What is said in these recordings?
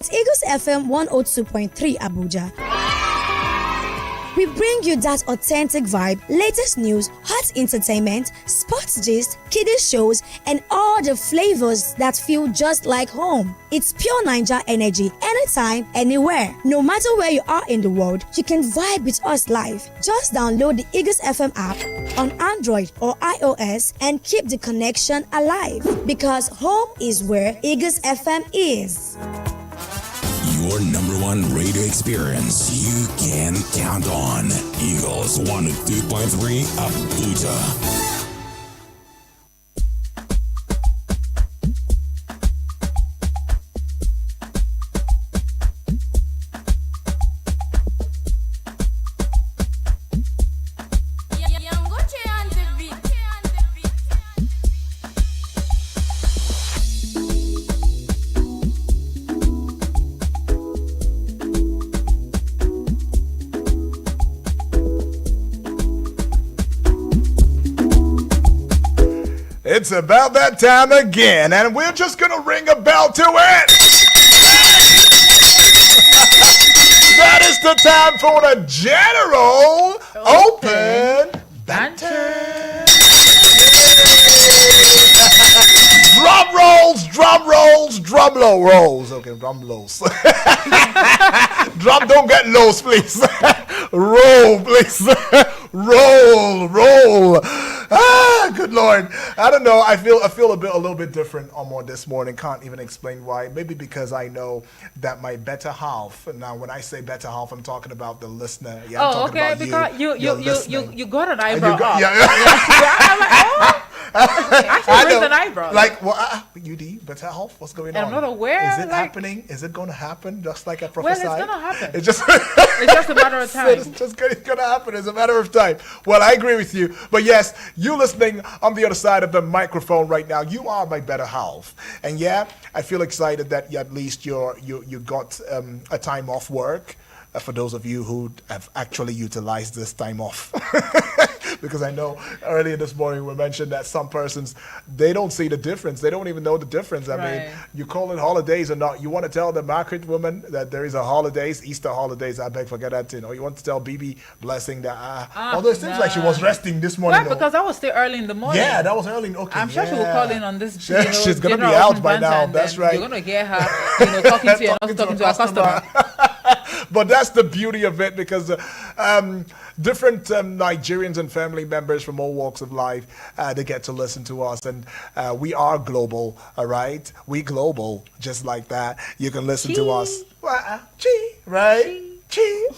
at Eagles FM 102.3 Abuja. We bring you that authentic vibe, latest news, hot entertainment, sports gist, kiddie shows, and all the flavors that feel just like home. It's pure Ninja energy, anytime, anywhere. No matter where you are in the world, you can vibe with us live. Just download the Eagles FM app on Android or iOS and keep the connection alive. Because home is where Eagles FM is. Your number one radio experience you can count on. Eagles 102.3 Abuja. It's about that time again, and we're just gonna ring a bell to it. That is the time for the General Open Banter. Drum rolls, drum rolls, drum low rolls. Okay, drum lows. Drum don't get lows, please. Roll, please. Roll. Ah, good Lord. I don't know. I feel a little bit different on this morning. Can't even explain why. Maybe because I know that my better half. Now, when I say better half, I'm talking about the listener. Yeah, I'm talking about because you got an eyebrow up. Yeah. I'm like, oh. I raised an eyebrow. Like, well, UD, better half. What's going on? I'm not aware. Is it happening? Is it going to happen? Just like I prophesied. Well, it's going to happen. It's just a matter of time. It's going to happen. It's a matter of time. Well, I agree with you. But yes, you listening on the other side of the microphone right now, you are my better half. And yeah, I feel excited that at least you got a time off work. For those of you who have actually utilized this time off. Because I know earlier this morning we mentioned that some persons, they don't see the difference. They don't even know the difference. I mean, you call it holidays or not. You want to tell the market woman that there is a holidays, Easter holidays, I beg forget that. You want to tell BB Blessing that, although it seems like she was resting this morning. Well, because I was still early in the morning. Yeah, that was early. Okay, I'm sure she will call in on this. She's going to be out by now. That's right. You're going to get her, talking to you and not talking to our customer. But that's the beauty of it, because different Nigerians and family members from all walks of life, they get to listen to us. And we are global, all right? We global, just like that. You can listen to us. Right?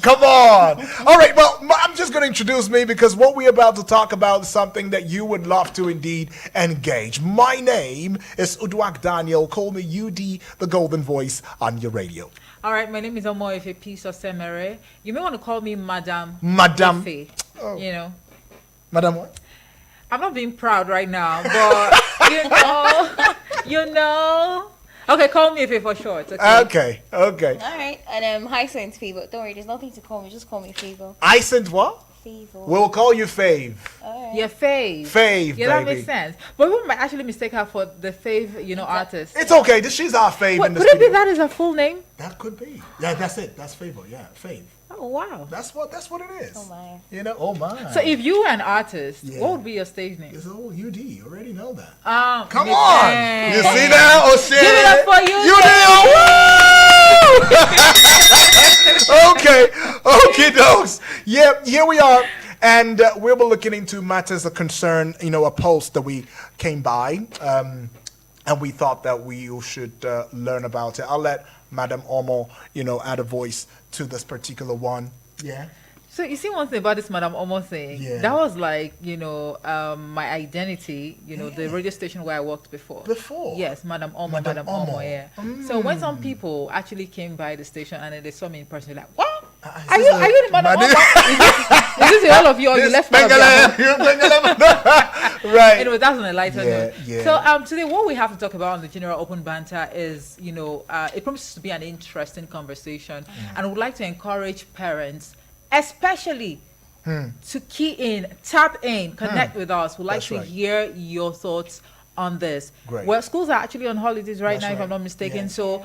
Come on. All right, well, I'm just going to introduce me, because what we're about to talk about is something that you would love to indeed engage. My name is Uduak Daniel. Call me UD, the golden voice on your radio. All right, my name is Omoefe Peace Osemere. You may want to call me Madam. Efe, oh. Madam what? I'm not being proud right now, but you know. Okay, call me Efe for short. Okay. All right, and Hyacinth Fever. Don't worry, there's nothing to call me. Just call me Fever. Hyacinth what? Fever. We'll call you Fave. Right. Yeah, Fave. Fave, yeah, that baby. makes sense. But we might actually mistake her for the Fave, artist. It's okay. She's our Fave in the Could it be that is her full name? That could be. Yeah, that's it. That's Favor. Yeah, Fave. Oh wow. That's what it is. Oh my. Oh my. So if you were an artest, what would be your stage name? It's old UD. You already know that. Come on. You see that? Oh shit. Give it up for UD. Woo! Okay, dokes. Yeah, here we are. And we'll be looking into matters that concern, a post that we came by. And we thought that we should learn about it. I'll let Madam Omo, add a voice to this particular one. Yeah. So you see one thing about this Madam Omo thing, that was like, my identity, the radio station where I worked before. Yes, Madam Omo, Madam Omo, yeah. So when some people actually came by the station and then they saw me in person, they're like, what? Are you the Madam Omo? Is this all of you or you left part of your home? Right. Anyway, that's on a lighter note. Yeah. So today what we have to talk about on the General Open Banter is, it promises to be an interesting conversation. And I would like to encourage parents, especially to key in, tap in, connect with us. We'd like to hear your thoughts on this. Great. Well, schools are actually on holidays right That's now, if right. I'm not mistaken. Yes. So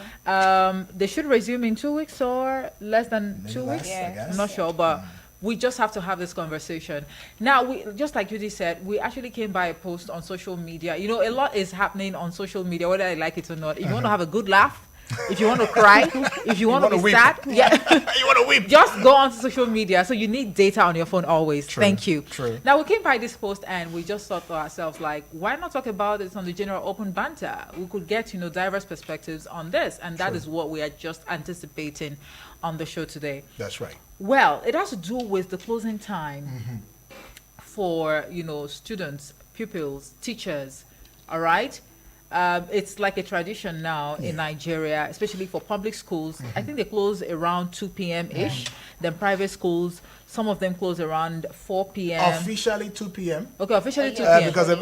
they should resume in 2 weeks or less than Maybe 2 less, weeks. I Yeah. guess. I'm not sure, but we just have to have this conversation. Now, we just like Judy said, we actually came by a post on social media. You know, a lot is happening on social media, whether I like it or not. If you want to have a good laugh, if you want to cry, if you want to wanna be weep. sad, yeah. You want to weep? Just go onto social media. So you need data on your phone always. True, Thank you. true. Now we came by this post and we just thought to ourselves, like, why not talk about this on the general open banter? We could get, diverse perspectives on this, and that True. is what we are just anticipating on the show today. That's right. Well, it has to do with the closing time for students, pupils, teachers. All right. It's like a tradition now in Nigeria, especially for public schools. I think they close around 2 p.m. ish. Then private schools, some of them close around 4 p.m. Officially 2 p.m. Okay, officially 2 Uh, p.m. because of,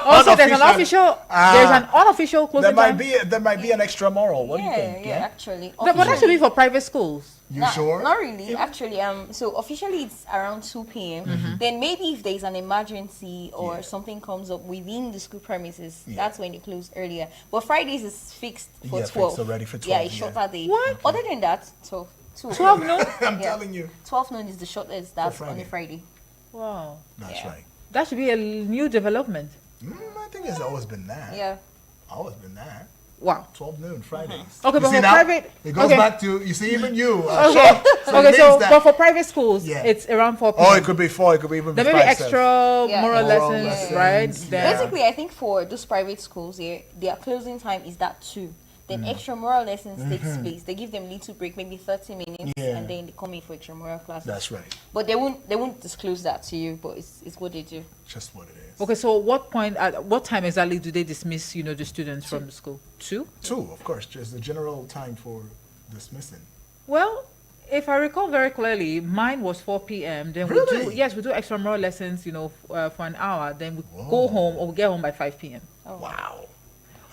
Also, there's an unofficial- official, there's an unofficial closing there time. might be an extra moral. What do you think? Yeah, actually. But that should be for private schools. You sure? Not really, actually. So officially it's around 2 p.m. Then maybe if there's an emergency or something comes up within the school premises, that's when they close earlier. But Fridays is fixed for Yeah, 12. fixed already for Yeah, 12, it's yeah. shorter day. What? Other than that, 12. 12 noon? I'm Yeah. telling you. 12 noon is the shortest. That's on Friday. a Friday. Wow. That's Yeah. right. That should be a new development. I think it's always been that. Yeah. Always been that. Wow. 12 noon Fridays. Okay, You but see for now? private- It goes okay. back to, you see, even you. Okay. it Okay, means so that- but for private schools, Yeah. it's around 4 p.m. Oh, it could be 4. It could be even There be may be 5, 6. extra Yeah. moral Moral lessons, lessons, right? yeah. There. Basically, I think for those private schools here, their closing time is that 2. Then extra moral lessons takes place. They give them little break, maybe 30 minutes, Yeah. and then they come in for extra moral classes. That's right. But they won't disclose that to you, but it's what they do. Just what it is. Okay, so at what time exactly do they dismiss, the students from the school? 2? 2, of course, just the general time for dismissing. Well, if I recall very clearly, mine was 4 p.m. Then Really? we do extramural lessons, for an hour. Then we Whoa. go home or we get home by 5 p.m. Wow.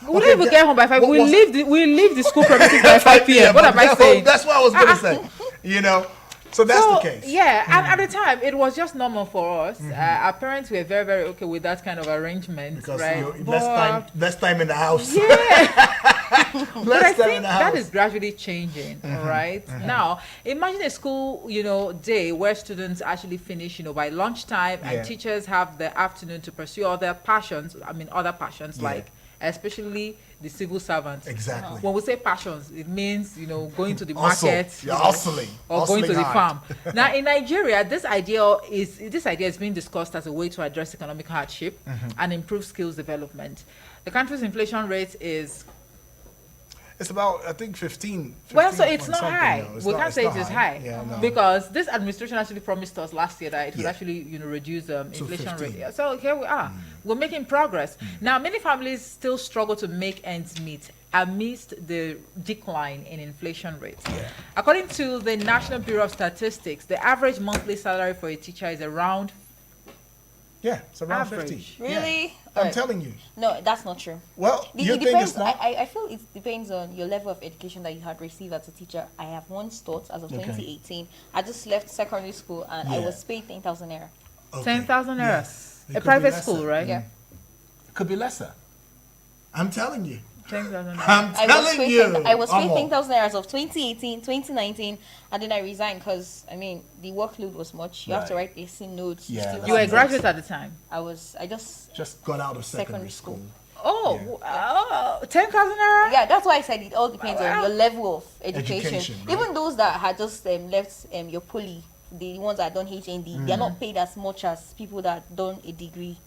We don't even get home by 5. what We was- leave the school premises by 5 p.m. What am I saying? That's what I was going to say. So that's So, the case. yeah, and at the time it was just normal for us. Our parents were very, very okay with that kind of arrangement, Because right? less time in the house. Yeah, but I less time in think the that house. is gradually changing. All right. Now, imagine a school, day where students actually finish, by lunchtime, Yeah. and teachers have the afternoon to pursue other passions. Other passions Yeah. like especially the civil servants. Exactly. When we say passions, it means going to the Hustle. market, You're hustling. or going to Hustling the hard. farm. Now in Nigeria, this idea is being discussed as a way to address economic hardship and improve skills development. The country's inflation rate is It's about, I think, 15. well, so 15 it's point not something, high. no. It's We not- can't it's say not it is high Yeah, no. because this administration actually promised us last year that it would Yeah. actually, reduce inflation 15. rate. Yeah, so here we are. We're making progress. Now, many families still struggle to make ends meet amidst the decline in inflation rate. According to the National Bureau of Statistics, the average monthly salary for a teacher is around Yeah, it's around Average. 50. Really? Yeah. I'm Alright. telling you. No, that's not true. Well, It you think depends. it's not? I feel it depends on your level of education that you had received as a teacher. I have once taught as of Okay. 2018. I just left secondary school and I Yeah. was paid 10,000 naira. Okay. 10,000 naira. Yes. It A could be private lesser. school, right? Yeah. Could be lesser. I'm telling you. 10,000 naira. I'm I was telling paid you. I was paid Omo. 10,000 naira as of 2018, 2019, and then I resigned because the workload was much. You have to Right. write essay notes. Yeah, still that's You were a have to- graduate at the time. I just Just got out of secondary Secondary school. school. Oh, 10,000 naira? yeah, that's why I said it all depends on your level of education. Education, right? Even those that had just left your poly, the ones that done HND, they're not paid as much as people that done a degree.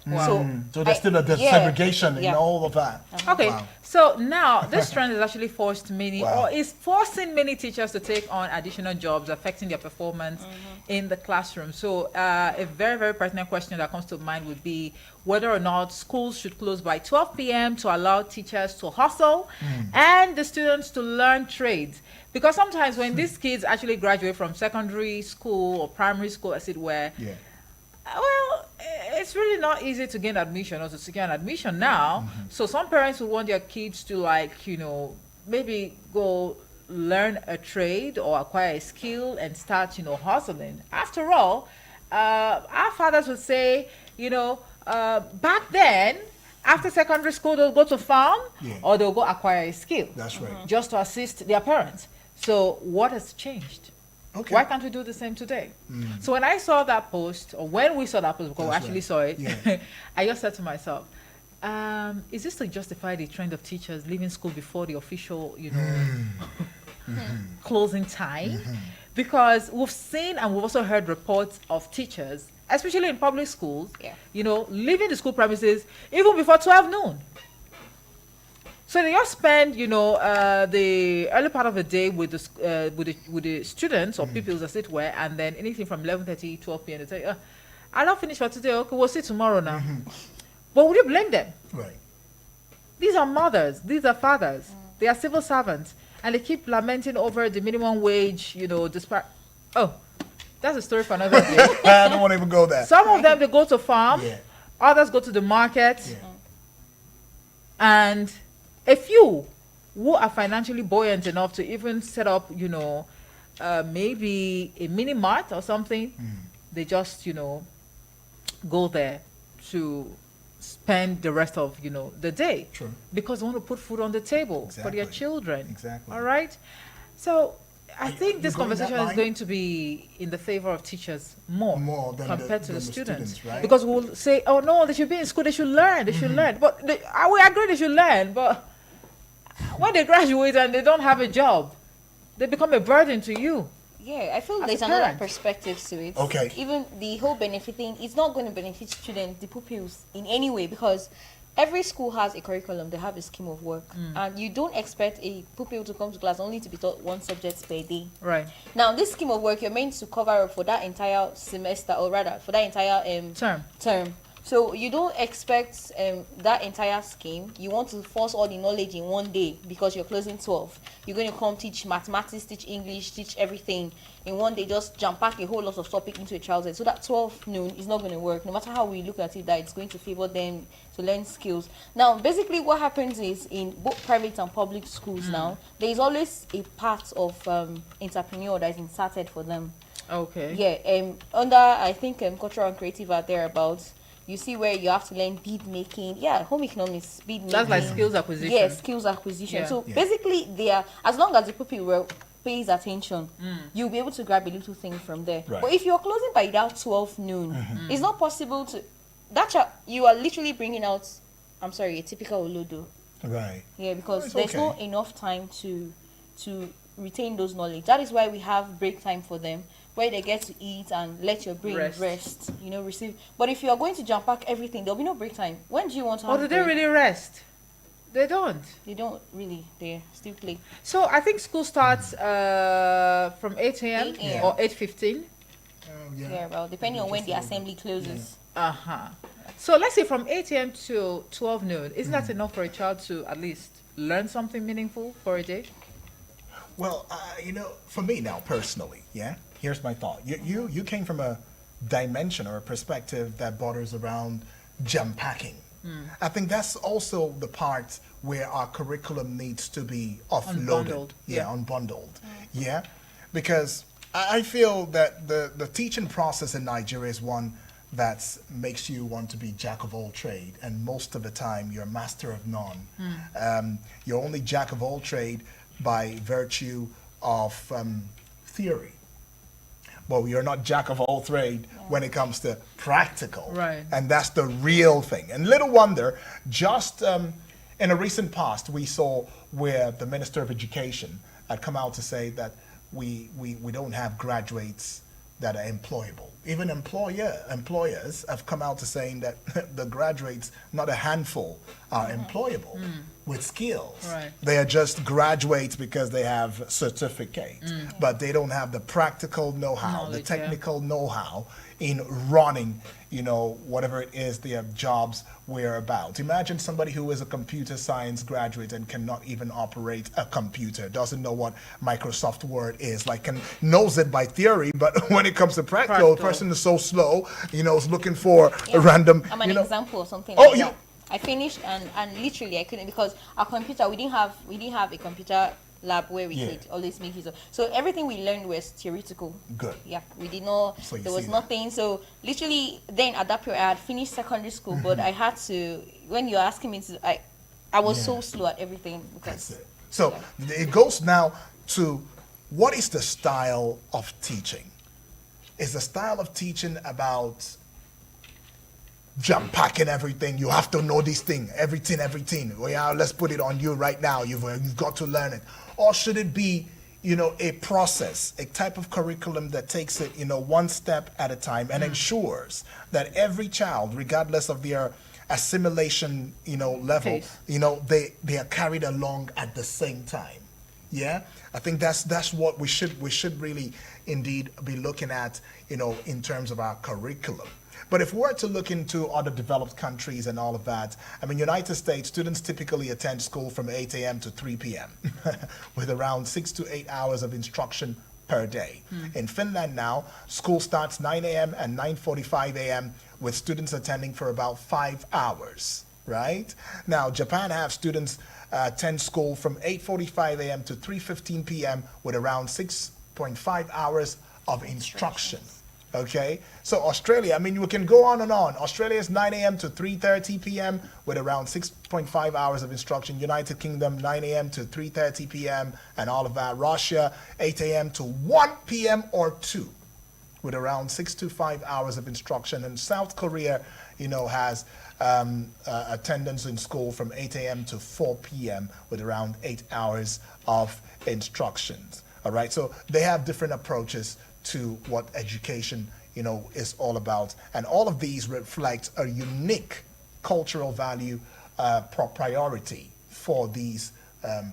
So there's still a segregation in all of that. Okay, Wow. so now this trend has actually forced many, Wow. or is forcing many teachers to take on additional jobs, affecting their performance in the classroom. So a very, very pertinent question that comes to mind would be whether or not schools should close by 12 p.m. to allow teachers to hustle and the students to learn trades. Because sometimes when these kids actually graduate from secondary school or primary school, as it were, Yeah. well, it's really not easy to gain admission or to secure an admission now. So some parents would want their kids to maybe go learn a trade or acquire a skill and start, hustling. After all, our fathers would say, back then, After secondary school, they'll go to farm or they'll go acquire a skill. That's right. Just to assist their parents. So what has changed? Okay. Why can't we do the same today? So when I saw that post, or when we saw that post, because we actually saw it, I just said to myself, is this to justify the trend of teachers leaving school before the official, closing time? Because we've seen and we've also heard reports of teachers, especially in public schools, leaving the school premises even before 12 noon. So they just spend, the early part of the day with the students or pupils, as it were, and then anything from 11:30, 12 p.m. they say, "I'll not finish for today. Okay, we'll see tomorrow now." But would you blame them? Right. These are mothers. These are fathers. They are civil servants, and they keep lamenting over the minimum wage. Despite. Oh, that's a story for another day. I don't want to even go there. Some of them they go to farm. Others go to the market. And a few who are financially buoyant enough to even set up, maybe a mini mart or something, they just, go there to spend the rest of, the day. True. Because they want to put food on the table for their children. Exactly. All right? So I think this conversation is going to be in the favor of teachers more than compared to the students, right? Because we'll say, "Oh no, they should be in school. They should learn. They should learn." But we agree they should learn. But when they graduate and they don't have a job, they become a burden to you. Yeah, I feel there's another perspective to it. Okay. Even the whole benefit thing, it's not going to benefit students, the pupils, in any way, because every school has a curriculum. They have a scheme of work. And you don't expect a pupil to come to class only to be taught one subject per day. Right. Now, this scheme of work, you're meant to cover up for that entire semester, or rather, for that entire term. So you don't expect that entire scheme. You want to force all the knowledge in one day because you're closing 12. You're going to come teach mathematics, teach English, teach everything in one day. Just jump pack a whole lot of topic into a child's head. So that 12 noon is not going to work. No matter how we look at it, that it's going to favor them to learn skills. Now, basically what happens is in both private and public schools now, there is always a part of entrepreneur that is inserted for them. Okay. Yeah. Under, I think, cultural and creative are thereabouts. You see where you have to learn bead making. Yeah, home economics, bead making. That's like skills acquisition. Yeah, skills acquisition. So basically, they are, as long as the pupil pays attention, you'll be able to grab a little thing from there. Right. But if you're closing by that 12 noon, it's not possible to. You are literally bringing out, a typical Olodo. Right. Yeah, because there's not enough time to retain those knowledge. That is why we have break time for them, where they get to eat and let your brain rest, receive. But if you are going to jump pack everything, there'll be no break time. When do you want to have do they really rest? They don't. They don't really. They still play. So I think school starts from 8 a.m. or 8:15. Well, depending on when the assembly closes. So let's say from 8 a.m. to 12 noon. Isn't that enough for a child to at least learn something meaningful for a day? Well, for me now, personally, here's my thought. You came from a dimension or a perspective that borders around jump packing. I think that's also the part where our curriculum needs to be offloaded. Unbundled. Because I feel that the teaching process in Nigeria is one that makes you want to be jack of all trade, and most of the time you're master of none. You're only jack of all trade by virtue of theory. But you're not jack of all trade when it comes to practical. Right. And that's the real thing. And little wonder, just in a recent past, we saw where the Minister of Education had come out to say that we don't have graduates that are employable. Even employers have come out to saying that the graduates, not a handful, are employable with skills. Right. They are just graduates because they have certificates, but they don't have the practical know-how, the technical know-how in running, whatever it is their jobs were about. Imagine somebody who is a computer science graduate and cannot even operate a computer, doesn't know what Microsoft Word is, knows it by theory, but when it comes to practical, the person is so slow, is looking for a random, I'm an example of something that. I finished and literally I couldn't, because our computer, we didn't have a computer lab where we could always make use of. So everything we learned was theoretical. Good. Yeah, we did not. So there was nothing. So literally, then at that period, I had finished secondary school, but I had to. When you're asking me to, I was so slow at everything because. That's it. So it goes now to what is the style of teaching? Is the style of teaching about jump packing everything? You have to know this thing, everything. Well, yeah, let's put it on you right now. You've got to learn it. Or should it be, a process, a type of curriculum that takes it, one step at a time and ensures that every child, regardless of their assimilation, level, they are carried along at the same time. Yeah, I think that's what we should really indeed be looking at, in terms of our curriculum. But if we were to look into other developed countries and all of that, I mean, United States, students typically attend school from 8 a.m. to 3 p.m. with around 6 to 8 hours of instruction per day. In Finland now, school starts 9 a.m. and 9:45 a.m. with students attending for about 5 hours, right? Now, Japan have students attend school from 8:45 a.m. to 3:15 p.m. with around 6.5 hours of instruction. Okay, so Australia, I mean, we can go on and on. Australia is 9 a.m. to 3:30 p.m. with around 6.5 hours of instruction. United Kingdom, 9 a.m. to 3:30 p.m. and all of that. Russia, 8 a.m. to 1 p.m. or 2 with around 6 to 5 hours of instruction. And South Korea, has attendance in school from 8 a.m. to 4 p.m. with around 8 hours of instructions. All right, so they have different approaches to what education, is all about. And all of these reflect a unique cultural value priority for these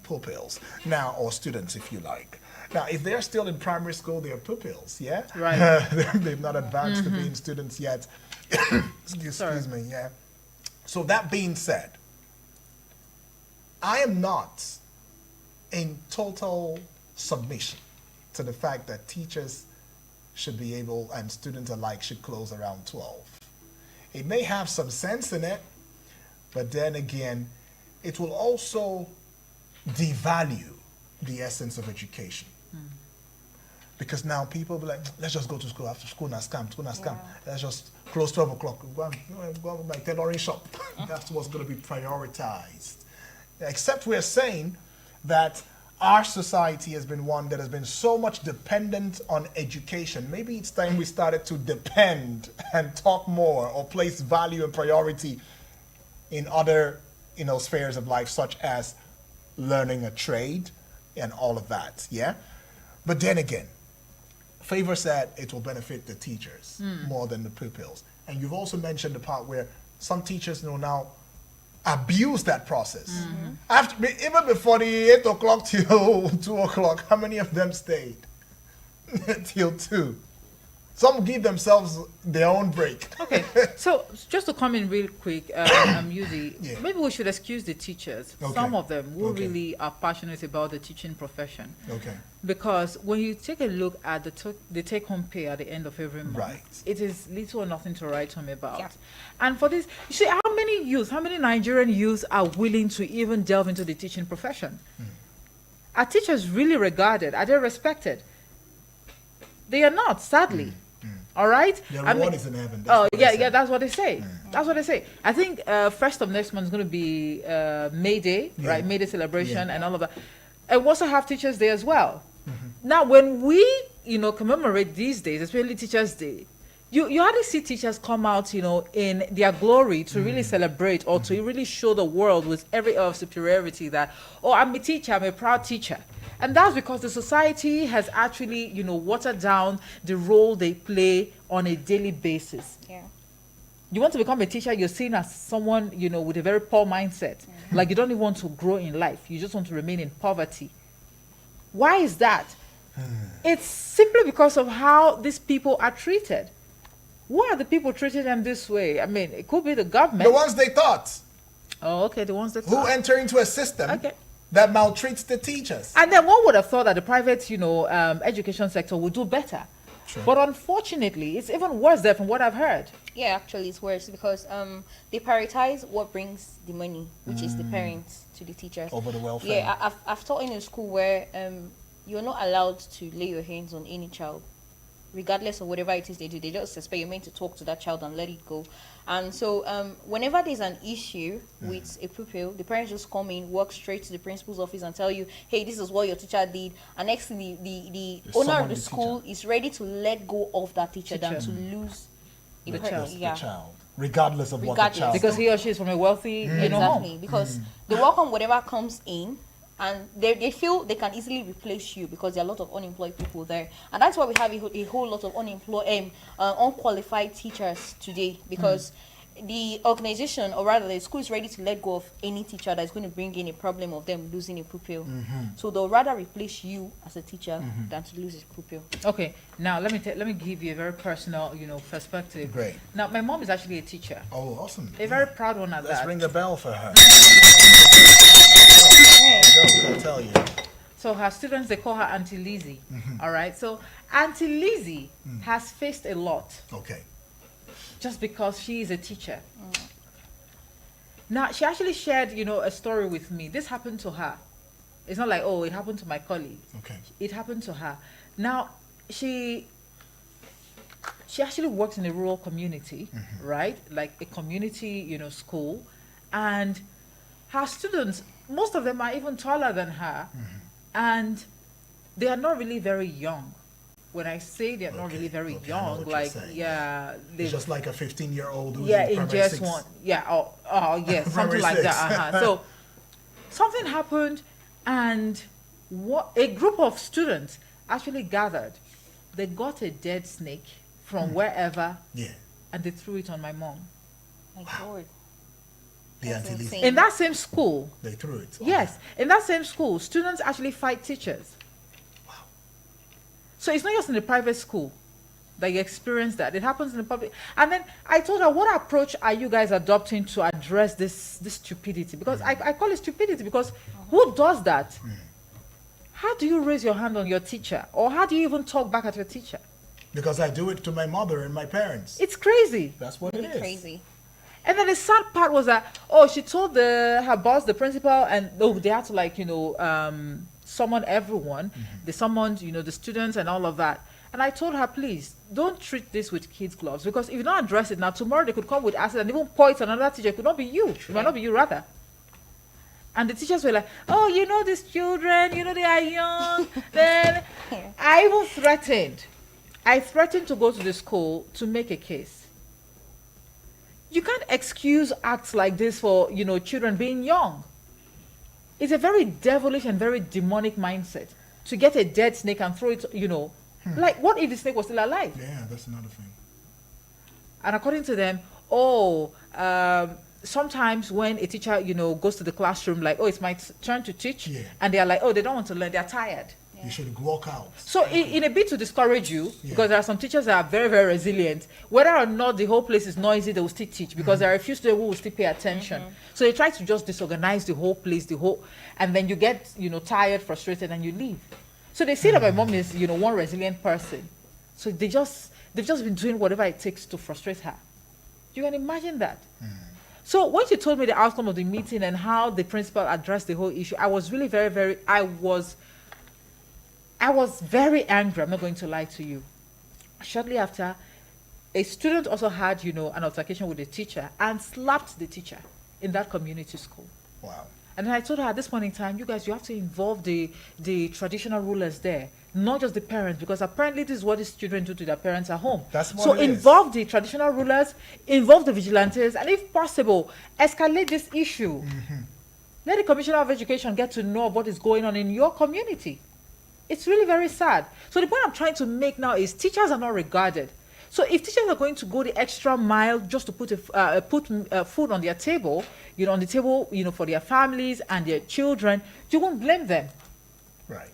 pupils now, or students, if you like. Now, if they're still in primary school, they're pupils, yeah? Right. They've not advanced to being students yet. Excuse me, yeah. So that being said, I am not in total submission to the fact that teachers should be able, and students alike should close around 12. It may have some sense in it, but then again, it will also devalue the essence of education. Because now people be like, let's just go to school after school, not scam. Let's just close 12 o'clock, go to my tailoring shop. That's what's going to be prioritized. Except we're saying that our society has been one that has been so much dependent on education. Maybe it's time we started to depend and talk more or place value and priority in other, spheres of life, such as learning a trade and all of that, yeah? But then again, Favor said it will benefit the teachers more than the pupils. And you've also mentioned the part where some teachers now abuse that process. Even before the 8 o'clock till 2 o'clock, how many of them stayed till 2? Some give themselves their own break. Okay, so just to come in real quick, Yuzi, maybe we should excuse the teachers. Okay. Some of them who really are passionate about the teaching profession. Okay. Because when you take a look at the take-home pay at the end of every month, it is little or nothing to write home about. Yeah. And for this, you see, how many Nigerian youths are willing to even delve into the teaching profession? Are teachers really regarded? Are they respected? They are not, sadly. All right. The reward is in heaven. That's what they say. That's what they say. I think first of next month is going to be May Day, right? May Day celebration and all of that. And we also have Teachers Day as well. Now, when we commemorate these days, especially Teachers Day, you hardly see teachers come out, in their glory to really celebrate or to really show the world with every air of superiority that, oh, I'm a teacher, I'm a proud teacher. And that's because the society has actually, watered down the role they play on a daily basis. Yeah. You want to become a teacher, you're seen as someone, with a very poor mindset. Like you don't even want to grow in life. You just want to remain in poverty. Why is that? It's simply because of how these people are treated. Why are the people treating them this way? I mean, it could be the government. The ones they thought. Oh, okay, the ones that who enter into a system that maltreats the teachers. And then one would have thought that the private, education sector would do better. Sure. But unfortunately, it's even worse there from what I've heard. Yeah, actually, it's worse because they prioritize what brings the money, which is the parents to the teachers. Over the welfare. Yeah, I've taught in a school where you're not allowed to lay your hands on any child, regardless of whatever it is they do. They just expect you're meant to talk to that child and let it go. And so whenever there's an issue with a pupil, the parents just come in, walk straight to the principal's office and tell you, hey, this is what your teacher did. And next thing, the owner of the school is ready to let go of that teacher than to lose the child. Yeah. The child. Regardless of what the child because he or she is from a wealthy home. Exactly, because they welcome whatever comes in, and they feel they can easily replace you because there are a lot of unemployed people there, and that's why we have a whole lot of unqualified teachers today, because the organization, or rather the school, is ready to let go of any teacher that's going to bring in a problem of them losing a pupil. So they'll rather replace you as a teacher than to lose a pupil. Okay, now let me give you a very personal, perspective. Great. Now, my mom is actually a teacher. Oh, awesome. A very proud one at that. Let's ring a bell for her. I'll tell you. So her students, they call her Auntie Lizzie. All right. So Auntie Lizzie has faced a lot. Okay. Just because she is a teacher. Now, she actually shared, a story with me. This happened to her. It's not like, oh, it happened to my colleague. Okay. It happened to her. Now, she actually works in a rural community, right? Like a community, school. And her students, most of them are even taller than her. And they are not really very young. When I say they're not really very young, like, it's just like a 15-year-old who's in just one. Yeah, yes, something like that. So something happened, and a group of students actually gathered. They got a dead snake from wherever, and they threw it on my mom. My God. In that same school. They threw it. Yes, in that same school, students actually fight teachers. So it's not just in the private school that you experience that. It happens in the public. And then I told her, what approach are you guys adopting to address this stupidity? Because I call it stupidity, because who does that? How do you raise your hand on your teacher? Or how do you even talk back at your teacher? Because I do it to my mother and my parents. It's crazy. That's what it is. Crazy. And then the sad part was that, she told her boss, the principal, and they had to summon everyone. They summoned, the students and all of that. And I told her, please, don't treat this with kids' gloves, because if you don't address it now, tomorrow they could come with acid and even point at another teacher. It could not be you. It might not be you, rather. And the teachers were like, these children, they are young. Then I even threatened. I threatened to go to the school to make a case. You can't excuse acts like this for, children being young. It's a very devilish and very demonic mindset to get a dead snake and throw it, Like, what if the snake was still alive? Yeah, that's another thing. And according to them, sometimes when a teacher, goes to the classroom, like, it's my turn to teach, and they're like, they don't want to learn, they're tired. You should walk out. So in a bit to discourage you, because there are some teachers that are very, very resilient, whether or not the whole place is noisy, they will still teach, because there are a few students who will still pay attention. So they try to just disorganize the whole place, and then you get, tired, frustrated, and you leave. So they see that my mom is, one resilient person. So they've just been doing whatever it takes to frustrate her. You can imagine that. So when she told me the outcome of the meeting and how the principal addressed the whole issue, I was really very, very, I was very angry. I'm not going to lie to you. Shortly after, a student also had, an altercation with the teacher and slapped the teacher in that community school. Wow. And then I told her, at this point in time, you guys, you have to involve the traditional rulers there, not just the parents, because apparently this is what these children do to their parents at home. So involve the traditional rulers, involve the vigilantes, and if possible, escalate this issue. Let the Commissioner of Education get to know what is going on in your community. It's really very sad. So the point I'm trying to make now is teachers are not regarded. So if teachers are going to go the extra mile just to put food on their table, on the table, for their families and their children, you won't blame them. Right.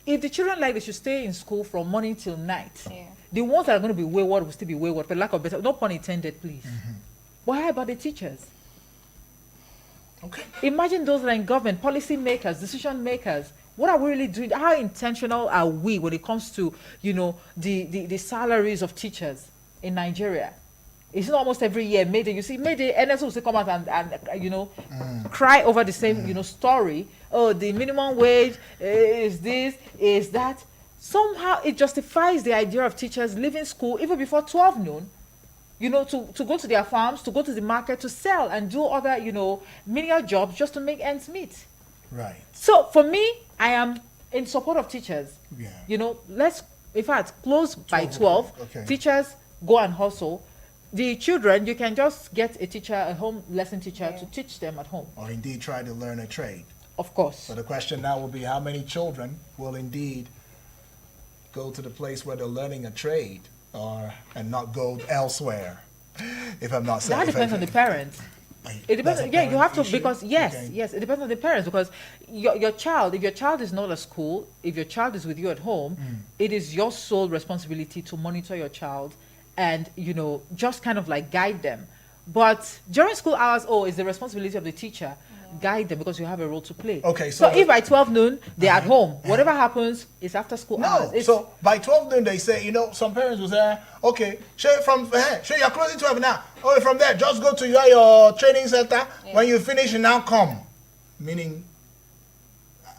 If the children like they should stay in school from morning till night, the ones that are going to be wayward will still be wayward, for lack of better, no pun intended, please. But how about the teachers? Okay. Imagine those that are in government, policy makers, decision makers. What are we really doing? How intentional are we when it comes to, the salaries of teachers in Nigeria? It's not almost every year, Mayday. You see, Mayday, NSO will come out and cry over the same, story. Oh, the minimum wage is this, is that. Somehow it justifies the idea of teachers leaving school even before 12 noon, to go to their farms, to go to the market, to sell and do other, menial jobs just to make ends meet. Right. So for me, I am in support of teachers. Yeah. Let's, in fact, close by 12. Okay. Teachers go and hustle. The children, you can just get a teacher, a home lesson teacher to teach them at home. Or indeed try to learn a trade. Of course. So the question now will be, how many children will indeed go to the place where they're learning a trade and not go elsewhere? If I'm not saying that depends on the parents. It depends. Yeah, you have to issue? Because yes, it depends on the parents, because your child, if your child is not at school, if your child is with you at home, it is your sole responsibility to monitor your child and just kind of like guide them. But during school hours, it's the responsibility of the teacher. Guide them, because you have a role to play. Okay, so if by 12 noon they're at home, whatever happens is after school hours. So by 12 noon they say, some parents will say, okay, sure you're closing 12 now. Oh, from there, just go to your training center. When you finish, you now come. Meaning,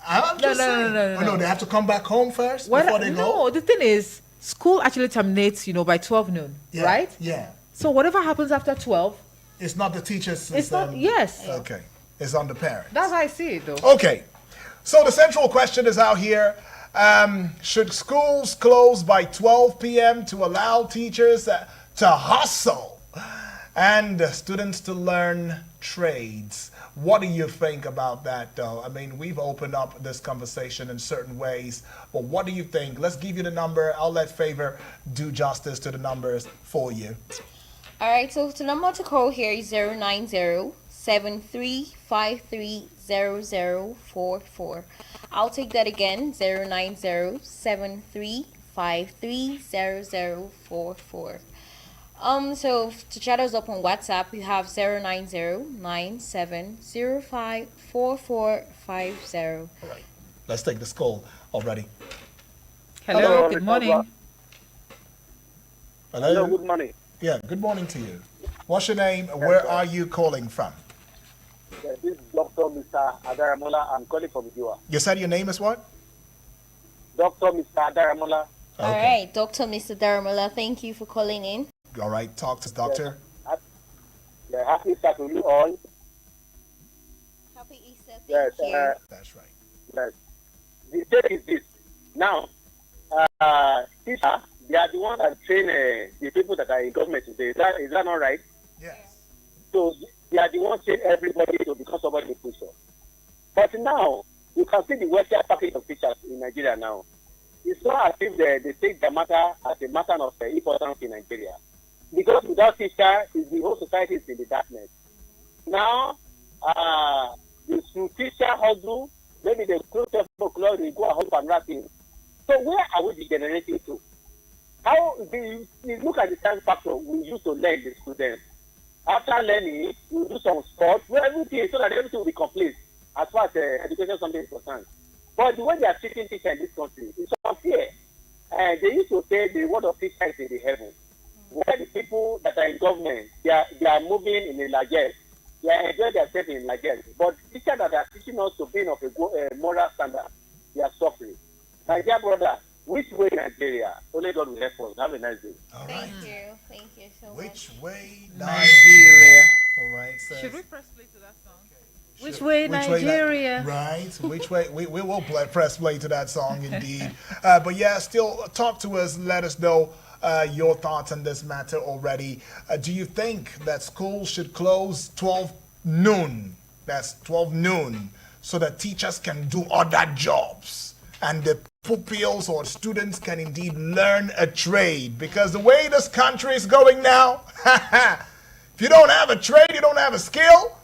I'm just saying. No, they have to come back home first before they go? No, the thing is, school actually terminates, by 12 noon, right? Yeah. So whatever happens after 12. It's not the teacher's system. It's not, yes. Okay. Is on the parents. That's how I see it, though. Okay, so the central question is out here. Should schools close by 12 p.m. to allow teachers to hustle and students to learn trades? What do you think about that, though? I mean, we've opened up this conversation in certain ways, but what do you think? Let's give you the number. I'll let Favor do justice to the numbers for you. All right, so the number to call here is 090-7353-0044. I'll take that again, 090-7353-0044. So to chat us up on WhatsApp, we have 090-9705-4450. All right, let's take this call already. Hello, good morning. Hello, good morning. Yeah, good morning to you. What's your name? Where are you calling from? Yeah, this is Dr. Mr. Adaramola. I'm calling from Igiwa. You said your name is what? Dr. Mr. Adaramola. Okay. All right, Dr. Mr. Daramola, thank you for calling in. All right, talk to the doctor. Yeah, happy Easter to you all. Happy Easter, thank Yes, you. That's right. Yes. The thing is this. Now, teacher, they are the ones that train the people that are in government today. Is that not right? Yes. So they are the ones train everybody to become somebody in the future. But now, you can see the welfare package of teachers in Nigeria now. It's not as if they take the matter as a matter of importance in Nigeria. Because without teacher, the whole society is in the darkness. Now, the school teacher hustle, maybe they close 12 o'clock, they go and hustle and wrapping. So where are we degenerating to? How you look at the time factor we used to learn the students. After learning, we do some sports, everything, so that everything will be complete as far as education something is concerned. But the way they are treating teachers in this country is unfair. They used to say the word of teacher is in the heaven. Where the people that are in government, they are moving in a largesse. They are enjoying themselves in largesse. But teachers that are teaching us to be of a moral standard, they are suffering. My dear brother, which way Nigeria? Only God will help us. Have a nice day. All right. Thank you so much. Which way Nigeria? All right. So Should we press play to that song? Which way Nigeria? Right. Which way? We will press play to that song indeed. But yeah, still talk to us. Let us know your thoughts on this matter already. Do you think that schools should close 12 noon? That's 12 noon, so that teachers can do other jobs and the pupils or students can indeed learn a trade? Because the way this country is going now, if you don't have a trade, you don't have a skill.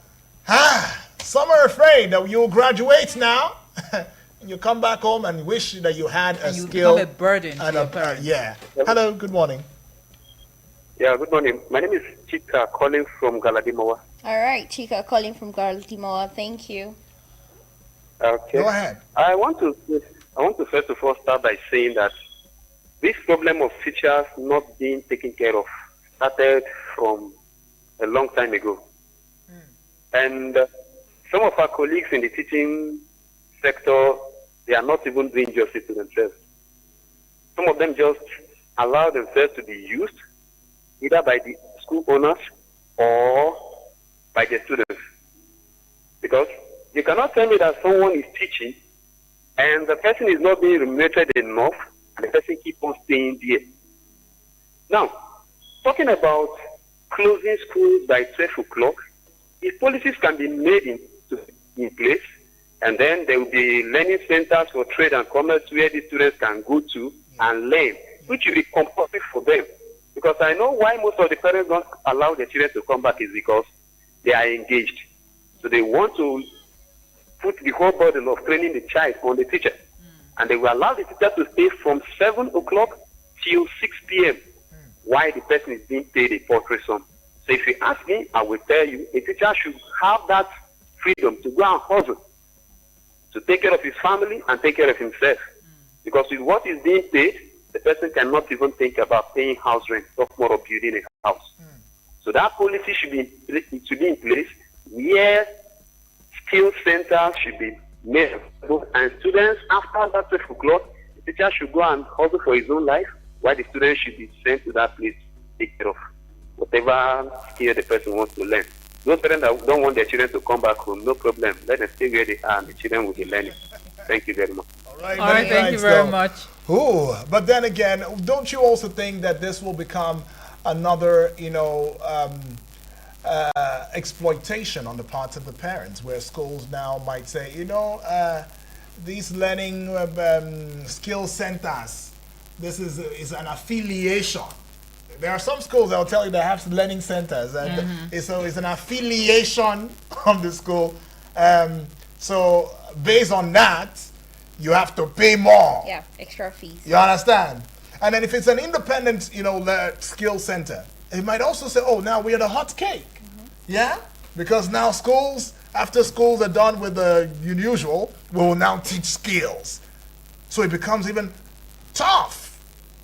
Some are afraid that you'll graduate now and you come back home and wish that you had a skill. Become a burden to your parents. Yeah. Hello, good morning. Yeah, good morning. My name is Chika, calling from Galadimowa. All right, Chika calling from Galadimowa. Thank you. Okay. Go ahead. I want to first of all start by saying that this problem of teachers not being taken care of started from a long time ago. And some of our colleagues in the teaching sector, they are not even doing justice to themselves. Some of them just allow themselves to be used either by the school owners or by the students. Because you cannot tell me that someone is teaching and the person is not being remunerated enough and the person keeps on staying there. Now, talking about closing schools by 12 o'clock, if policies can be made in place, and then there will be learning centers for trade and commerce where the students can go to and learn, which will be compulsory for them. Because I know why most of the parents don't allow their children to come back is because they are engaged. So they want to put the whole burden of training the child on the teacher. And they will allow the teacher to stay from 7 o'clock till 6 p.m. While the person is being paid a paltry sum. So if you ask me, I will tell you, a teacher should have that freedom to go and hustle, to take care of his family and take care of himself. Because with what is being paid, the person cannot even think about paying house rent, talk more of building a house. So that policy should be in place where skill centers should be made available, and students after that 12 o'clock, the teacher should go and hustle for his own life, while the students should be sent to that place to take care of whatever skill the person wants to learn. Those parents that don't want their children to come back home, no problem. Let them stay where they are and the children will be learning. Thank you very much. All right, Thank you very much. Ooh, but then again, don't you also think that this will become another, exploitation on the part of the parents, where schools now might say, these learning skill centers, this is an affiliation. There are some schools that will tell you they have learning centers, and so it's an affiliation of the school. So based on that, you have to pay more. Yeah, extra fees. You understand? And then if it's an independent, skill center, it might also say, oh, now we're the hot cake. Yeah? Because now after schools are done with the usual, we will now teach skills. So it becomes even tough.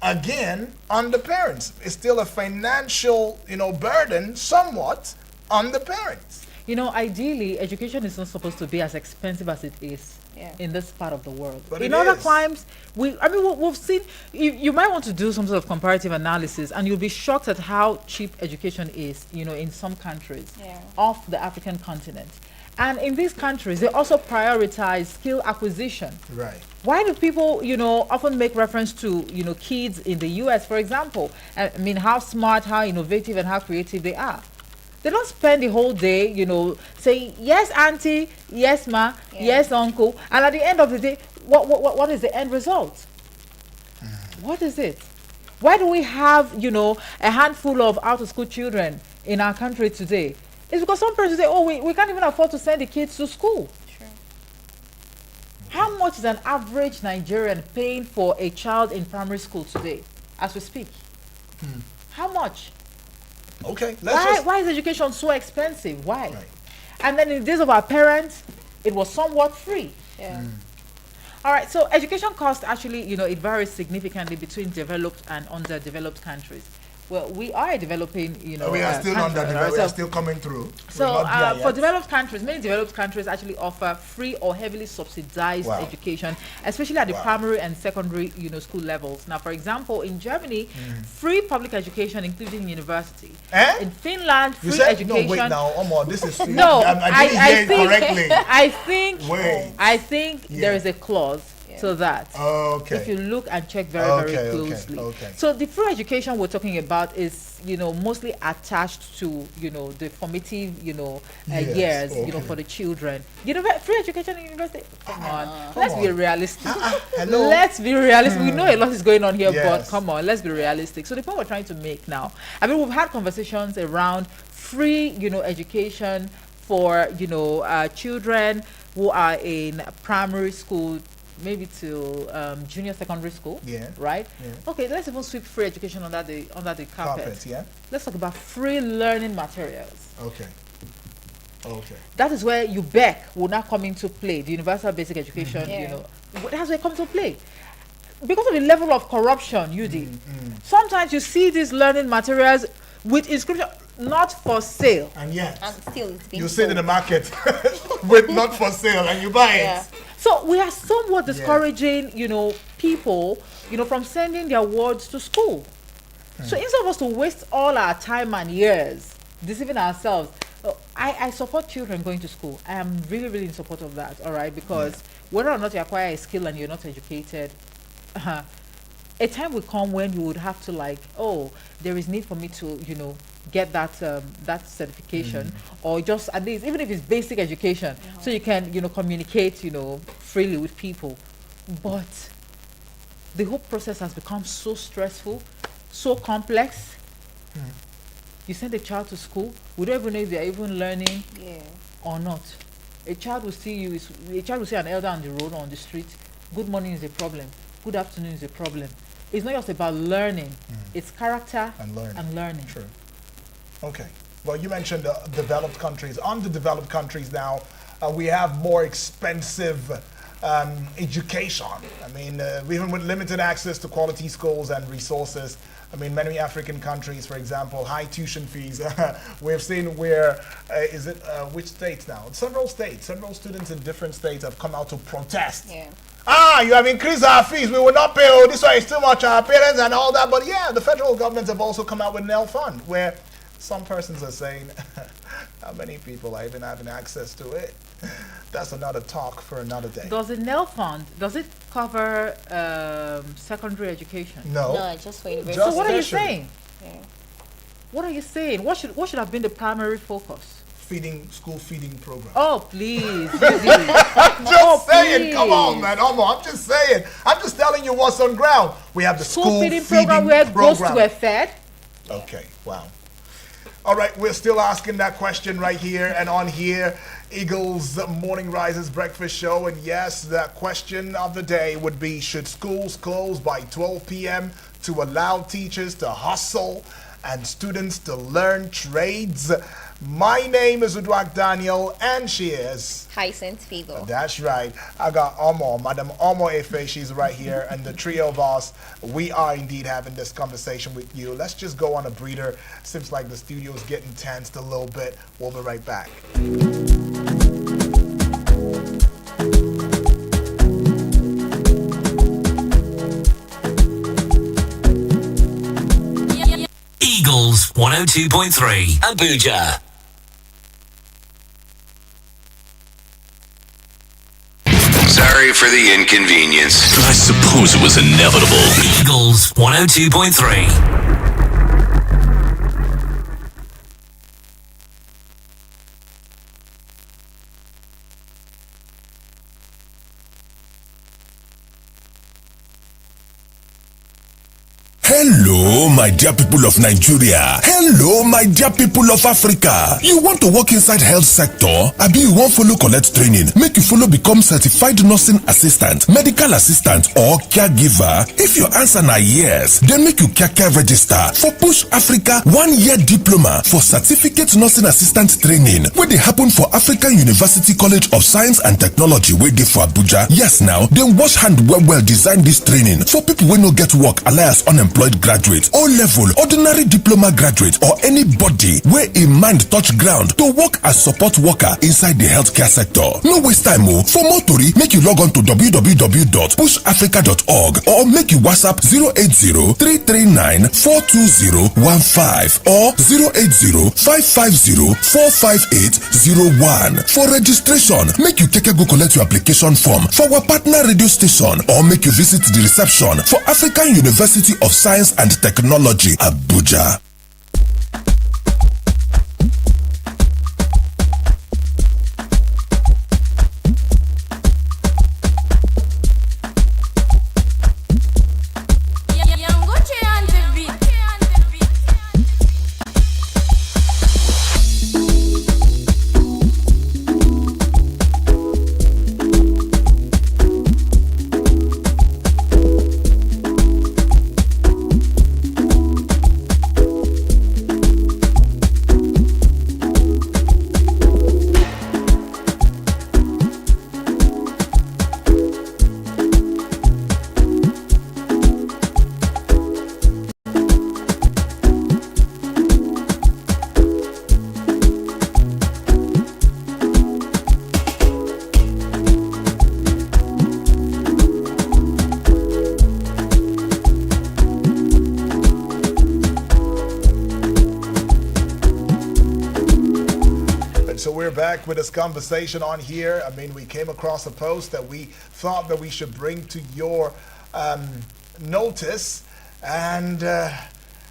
Again, on the parents. It's still a financial, burden somewhat on the parents. Ideally, education is not supposed to be as expensive as it is in this part of the world. But in other climes, we've seen, you might want to do some sort of comparative analysis, and you'll be shocked at how cheap education is, in some countries off the African continent. And in these countries, they also prioritize skill acquisition. Right. Why do people, often make reference to, kids in the US, for example? I mean, how smart, how innovative, and how creative they are. They don't spend the whole day, saying, yes, auntie, yes, ma, yes, uncle. And at the end of the day, what is the end result? What is it? Why do we have, a handful of out-of-school children in our country today? It's because some parents say, oh, we can't even afford to send the kids to school. Sure. How much is an average Nigerian paying for a child in primary school today, as we speak? How much? Okay. Why is education so expensive? Why? Right. And then in the days of our parents, it was somewhat free. Yeah. All right, so education cost actually, it varies significantly between developed and underdeveloped countries. Well, we are developing, we are still underdeveloped. We are still coming through. So for developed countries, many developed countries actually offer free or heavily subsidized education, especially at the primary and secondary, school levels. Now, for example, in Germany, free public education, including university. In Finland, free education. No, wait now, Omar, this is free. No, I didn't hear it correctly. I think there is a clause to that. Okay. If you look and check very closely. Okay. So the free education we're talking about is, mostly attached to, the formative, years, for the children. Free education in university. Come on. Let's be realistic. Hello. Let's be realistic. We know a lot is going on here, but come on, let's be realistic. So the point we're trying to make now, we've had conversations around free, education for, children who are in primary school, maybe till junior secondary school, right? Okay, let's even sweep free education under the carpet. Yeah. Let's talk about free learning materials. Okay. Okay. That is where UBEC will now come into play, the Universal Basic Education, you know. That's where it comes into play. Because of the level of corruption, sometimes you see these learning materials with inscription, not for sale. And yet, still it's being you sit in the market with not for sale and you buy it. So we are somewhat discouraging, you know, people, you know, from sending their wards to school. So instead of us to waste all our time and years deceiving ourselves, I support children going to school. I am really, really in support of that, all right? Because whether or not you acquire a skill and you're not educated, a time will come when you would have to like, oh, there is need for me to, you know, get that that certification, or just at least, even if it's basic education, so you can, you know, communicate, you know, freely with people. But the whole process has become so stressful, so complex. You send a child to school, we don't even know if they're even learning or not. A child will see an elder on the road or on the street. Good morning is a problem. Good afternoon is a problem. It's not just about learning. It's character and learning. True. Okay. Well, you mentioned developed countries. Underdeveloped countries now, we have more expensive education. I mean, even with limited access to quality schools and resources, I mean, many African countries, for example, high tuition fees. We've seen where, which states now? Several students in different states have come out to protest. You have increased our fees. We will not pay. Oh, this one is too much. Our parents and all that. But yeah, the federal governments have also come out with NEL Fund, where some persons are saying, how many people are even having access to it? That's another talk for another day. Does the NEL Fund, does it cover secondary education? No, just for university. So what are you saying? What are you saying? What should have been the primary focus? School feeding program. Oh, please. I'm just saying, please. Come on, man. I'm just saying. I'm just telling you what's on ground. We have the school feeding program where ghosts were fed. Okay, wow. All right, we're still asking that question right here and on here. Eagles Morning Rises Breakfast Show. And yes, the question of the day would be, should schools close by 12 p.m. to allow teachers to hustle and students to learn trades? My name is Udwak Daniel, and she is Hyacinth Favor. That's right. I got Omo, Madam Omo Efe. She's right here, and the trio of us, we are indeed having this conversation with you. Let's just go on a breather. Seems like the studio is getting tensed a little bit. We'll be right back. Eagles 102.3 Abuja. Sorry for the inconvenience. I suppose it was inevitable. Eagles 102.3. Hello, my dear people of Nigeria. Hello, my dear people of Africa. You want to work inside health sector? Abi you want follow collect training? Make you follow become certified nursing assistant, medical assistant or caregiver? If your answer na yes, then make you kaka register for Push Africa 1-year diploma for certificate nursing assistant training wey dey happen for African University College of Science and Technology wey dey for Abuja. Yes now, dem wash hand well design this training for people wey no get work alias unemployed graduate, O-level, ordinary diploma graduate, or anybody where a mind touch ground to work as support worker inside the healthcare sector. No waste time. For more tori, make you log on to www.pushafrica.org or make you WhatsApp 080-339-42015 or 080-550-45801. For registration, make you go collect your application form for our partner radio station or make you visit the reception for African University of Science and Technology, Abuja. back with this conversation on here. I mean, we came across a post that we thought that we should bring to your notice. And, I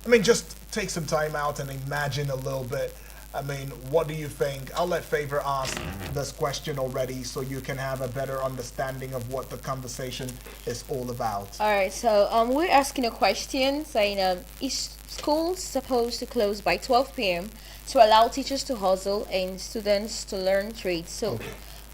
mean, just take some time out and imagine a little bit. I mean, what do you think? I'll let Favor ask this question already so you can have a better understanding of what the conversation is all about. All right, so we're asking a question saying, is school supposed to close by 12 p.m. to allow teachers to hustle and students to learn trades? So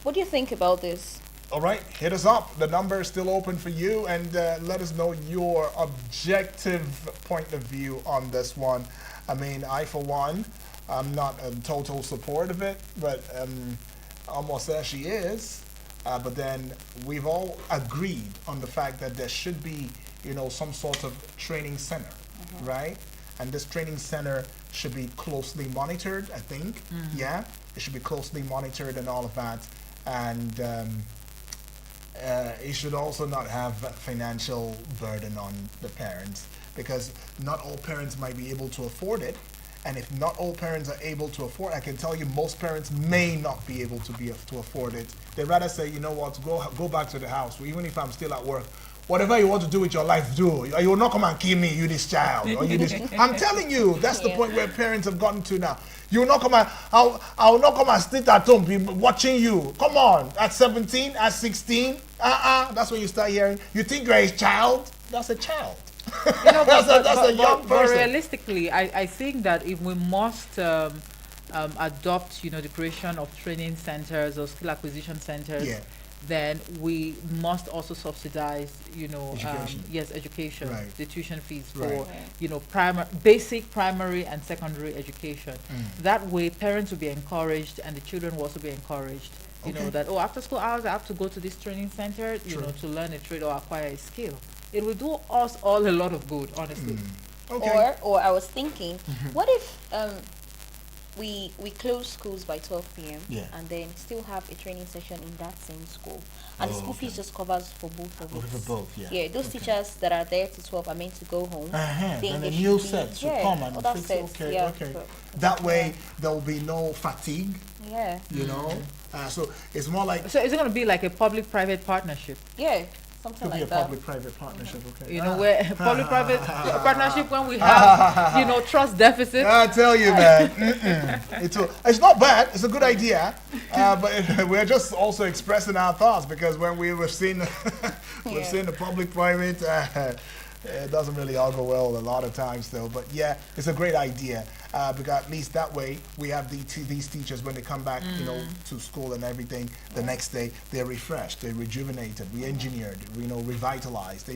what do you think about this? All right, hit us up. The number is still open for you, and let us know your objective point of view on this one. I mean, I, for one, I'm not in total support of it, but almost says she is. But then we've all agreed on the fact that there should be, you know, some sort of training center, right? And this training center should be closely monitored, I think. Yeah, it should be closely monitored and all of that. And it should also not have a financial burden on the parents, because not all parents might be able to afford it. And if not all parents are able to afford, I can tell you most parents may not be able to afford it. They'd rather say, you know what, go back to the house. Even if I'm still at work, whatever you want to do with your life, do. You will not come and kill me, you this child. Or you this. I'm telling you, that's the point where parents have gotten to now. You will not come and, I will not come and sit at home watching you. Come on, at 17, at 16, that's when you start hearing, you think you're a child? That's a child. You know, that's a young person. But realistically, I think that if we must adopt, you know, the creation of training centers or skill acquisition centers, then we must also subsidize, you know, education, the tuition fees for, you know, basic, primary, and secondary education. That way, parents will be encouraged, and the children will also be encouraged. You know that after school hours I have to go to this training center, you know, to learn a trade or acquire a skill. It will do us all a lot of good, honestly. Or I was thinking, what if we close schools by 12 p.m. and then still have a training session in that same school, and the school fees just covers for both of it. For both, those teachers that are there to 12 are meant to go home. Then a new set should come and fix it. That way there will be no fatigue. You know, so it's more like. So is it going to be like a public-private partnership? Yeah. Something like that. Public-private partnership, You know, where public-private partnership when we have, you know, trust deficit. I tell you, man, it's not bad. It's a good idea, but we're just also expressing our thoughts, because when we've seen the public-private, it doesn't really all go well a lot of times, though. But yeah, it's a great idea, because at least that way we have these teachers, when they come back, you know, to school and everything, the next day they're refreshed, they're rejuvenated, re-engineered, you know, revitalized.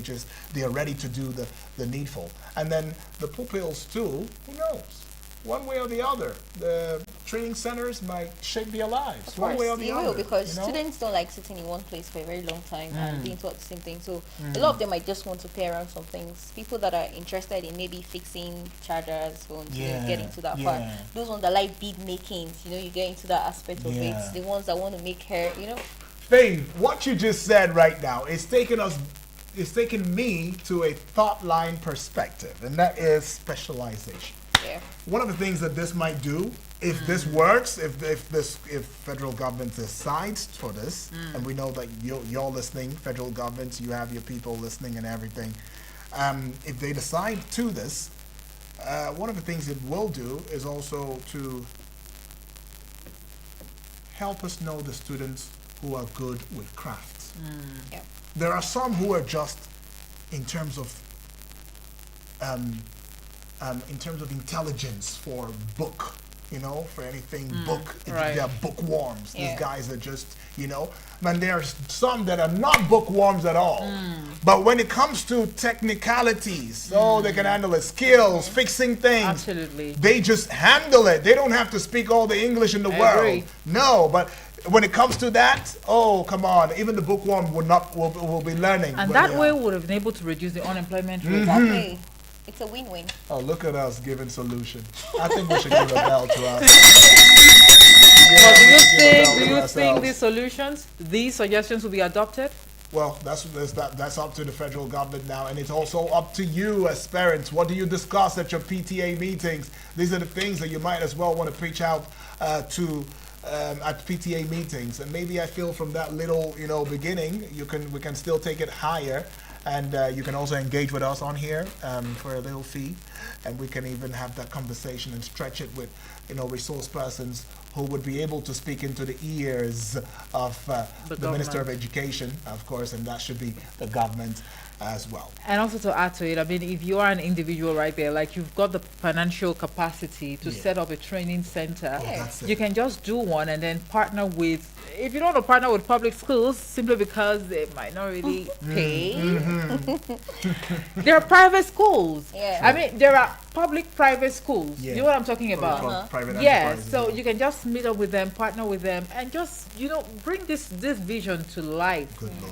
They are ready to do the needful. And then the pupils too. Who knows? One way or the other, the training centers might shape their lives. One way or the other. Because students don't like sitting in one place for a very long time and being taught the same thing. So a lot of them might just want to play around some things. People that are interested in maybe fixing chargers, phones, you know, get into that part. Those ones that like bead makings, you know, you get into that aspect of it. The ones that want to make hair, you know. Faith, what you just said right now is taking me to a thought line perspective, and that is specialization. One of the things that this might do, if this works, if federal government decides for this, and we know that you're listening, federal government, you have your people listening and everything, if they decide to this, one of the things it will do is also to help us know the students who are good with crafts. There are some who are just, in terms of intelligence for book, you know, for anything book, they're bookworms. These guys are just, you know, and there's some that are not bookworms at all. But when it comes to technicalities, they can handle it, skills, fixing things. They just handle it. They don't have to speak all the English in the world. No, but when it comes to that, come on, even the bookworm will be learning. And that way would have been able to reduce the unemployment rate. Exactly. It's a win-win. Oh, look at us giving solutions. I think we should give a bell to us. Do you think these suggestions will be adopted? Well, that's up to the federal government now, and it's also up to you as parents. What do you discuss at your PTA meetings? These are the things that you might as well want to preach out to at PTA meetings, and maybe I feel from that little beginning, we can still take it higher. And you can also engage with us on here for a little fee, and we can even have that conversation and stretch it with, resource persons who would be able to speak into the ears of the Minister of Education, of course, and that should be the government as well. And also to add to it, I mean, if you are an individual right there, like you've got the financial capacity to set up a training center, you can just do one and then partner with, if you don't want to partner with public schools simply because they might not really pay, there are private schools. I mean, there are public-private schools. You know what I'm talking about? So you can just meet up with them, partner with them, and just, bring this vision to life.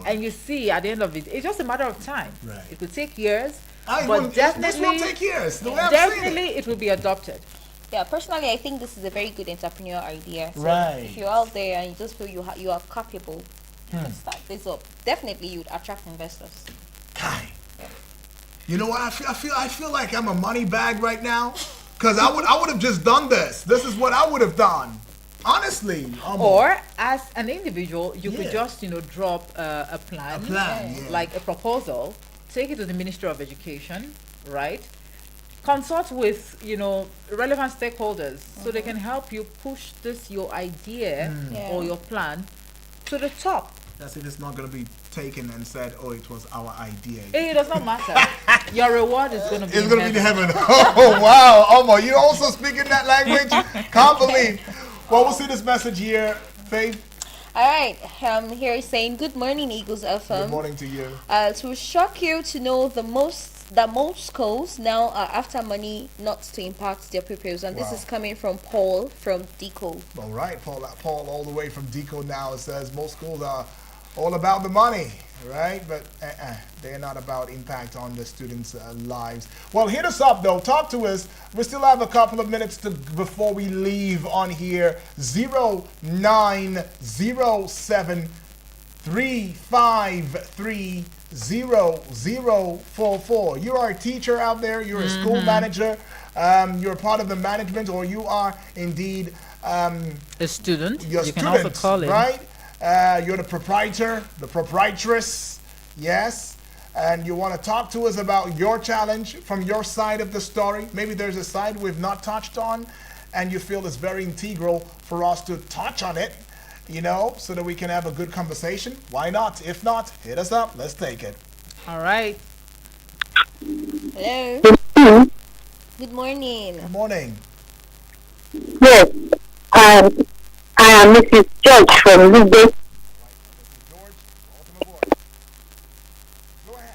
And you see, at the end of it, it's just a matter of time. It will take years, but definitely, this won't take years. Definitely, it will be adopted. Yeah, personally, I think this is a very good entrepreneurial idea. So if you're out there and you just feel you are capable, start this up. Definitely, you'd attract investors. You know what? I feel like I'm a money bag right now, because I would have just done this. This is what I would have done. Honestly. Or as an individual, you could just, drop a plan, like a proposal, take it to the Ministry of Education, right? Consult with, relevant stakeholders so they can help you push your idea or your plan to the top. That's it. It's not going to be taken and said, "Oh, it was our idea." It does not matter. Your reward is going to be. It's going to be in heaven. Oh wow, Omo, you also speaking that language? Can't believe. Well, we'll see this message here, Faith. All right, here is saying, "Good morning, Eagles FM." Good morning to you. It will shock you to know that most schools now are after money not to impact their pupils, and this is coming from Paul from DECO. All right, Paul all the way from DECO now. It says most schools are all about the money, right? But they're not about impact on the students' lives. Well, hit us up though. Talk to us. We still have a couple of minutes before we leave on here. 0907-353-0044. You are a teacher out there. You're a school manager. You're part of the management, or you are indeed a student. You can also call it, right? You're the proprietor, the proprietress, yes, and you want to talk to us about your challenge from your side of the story. Maybe there's a side we've not touched on, and you feel it's very integral for us to touch on it, so that we can have a good conversation. Why not? If not, hit us up. Let's take it. All right. Hello. Good morning. Good morning. Yes. I am Mrs. George from Lugbe.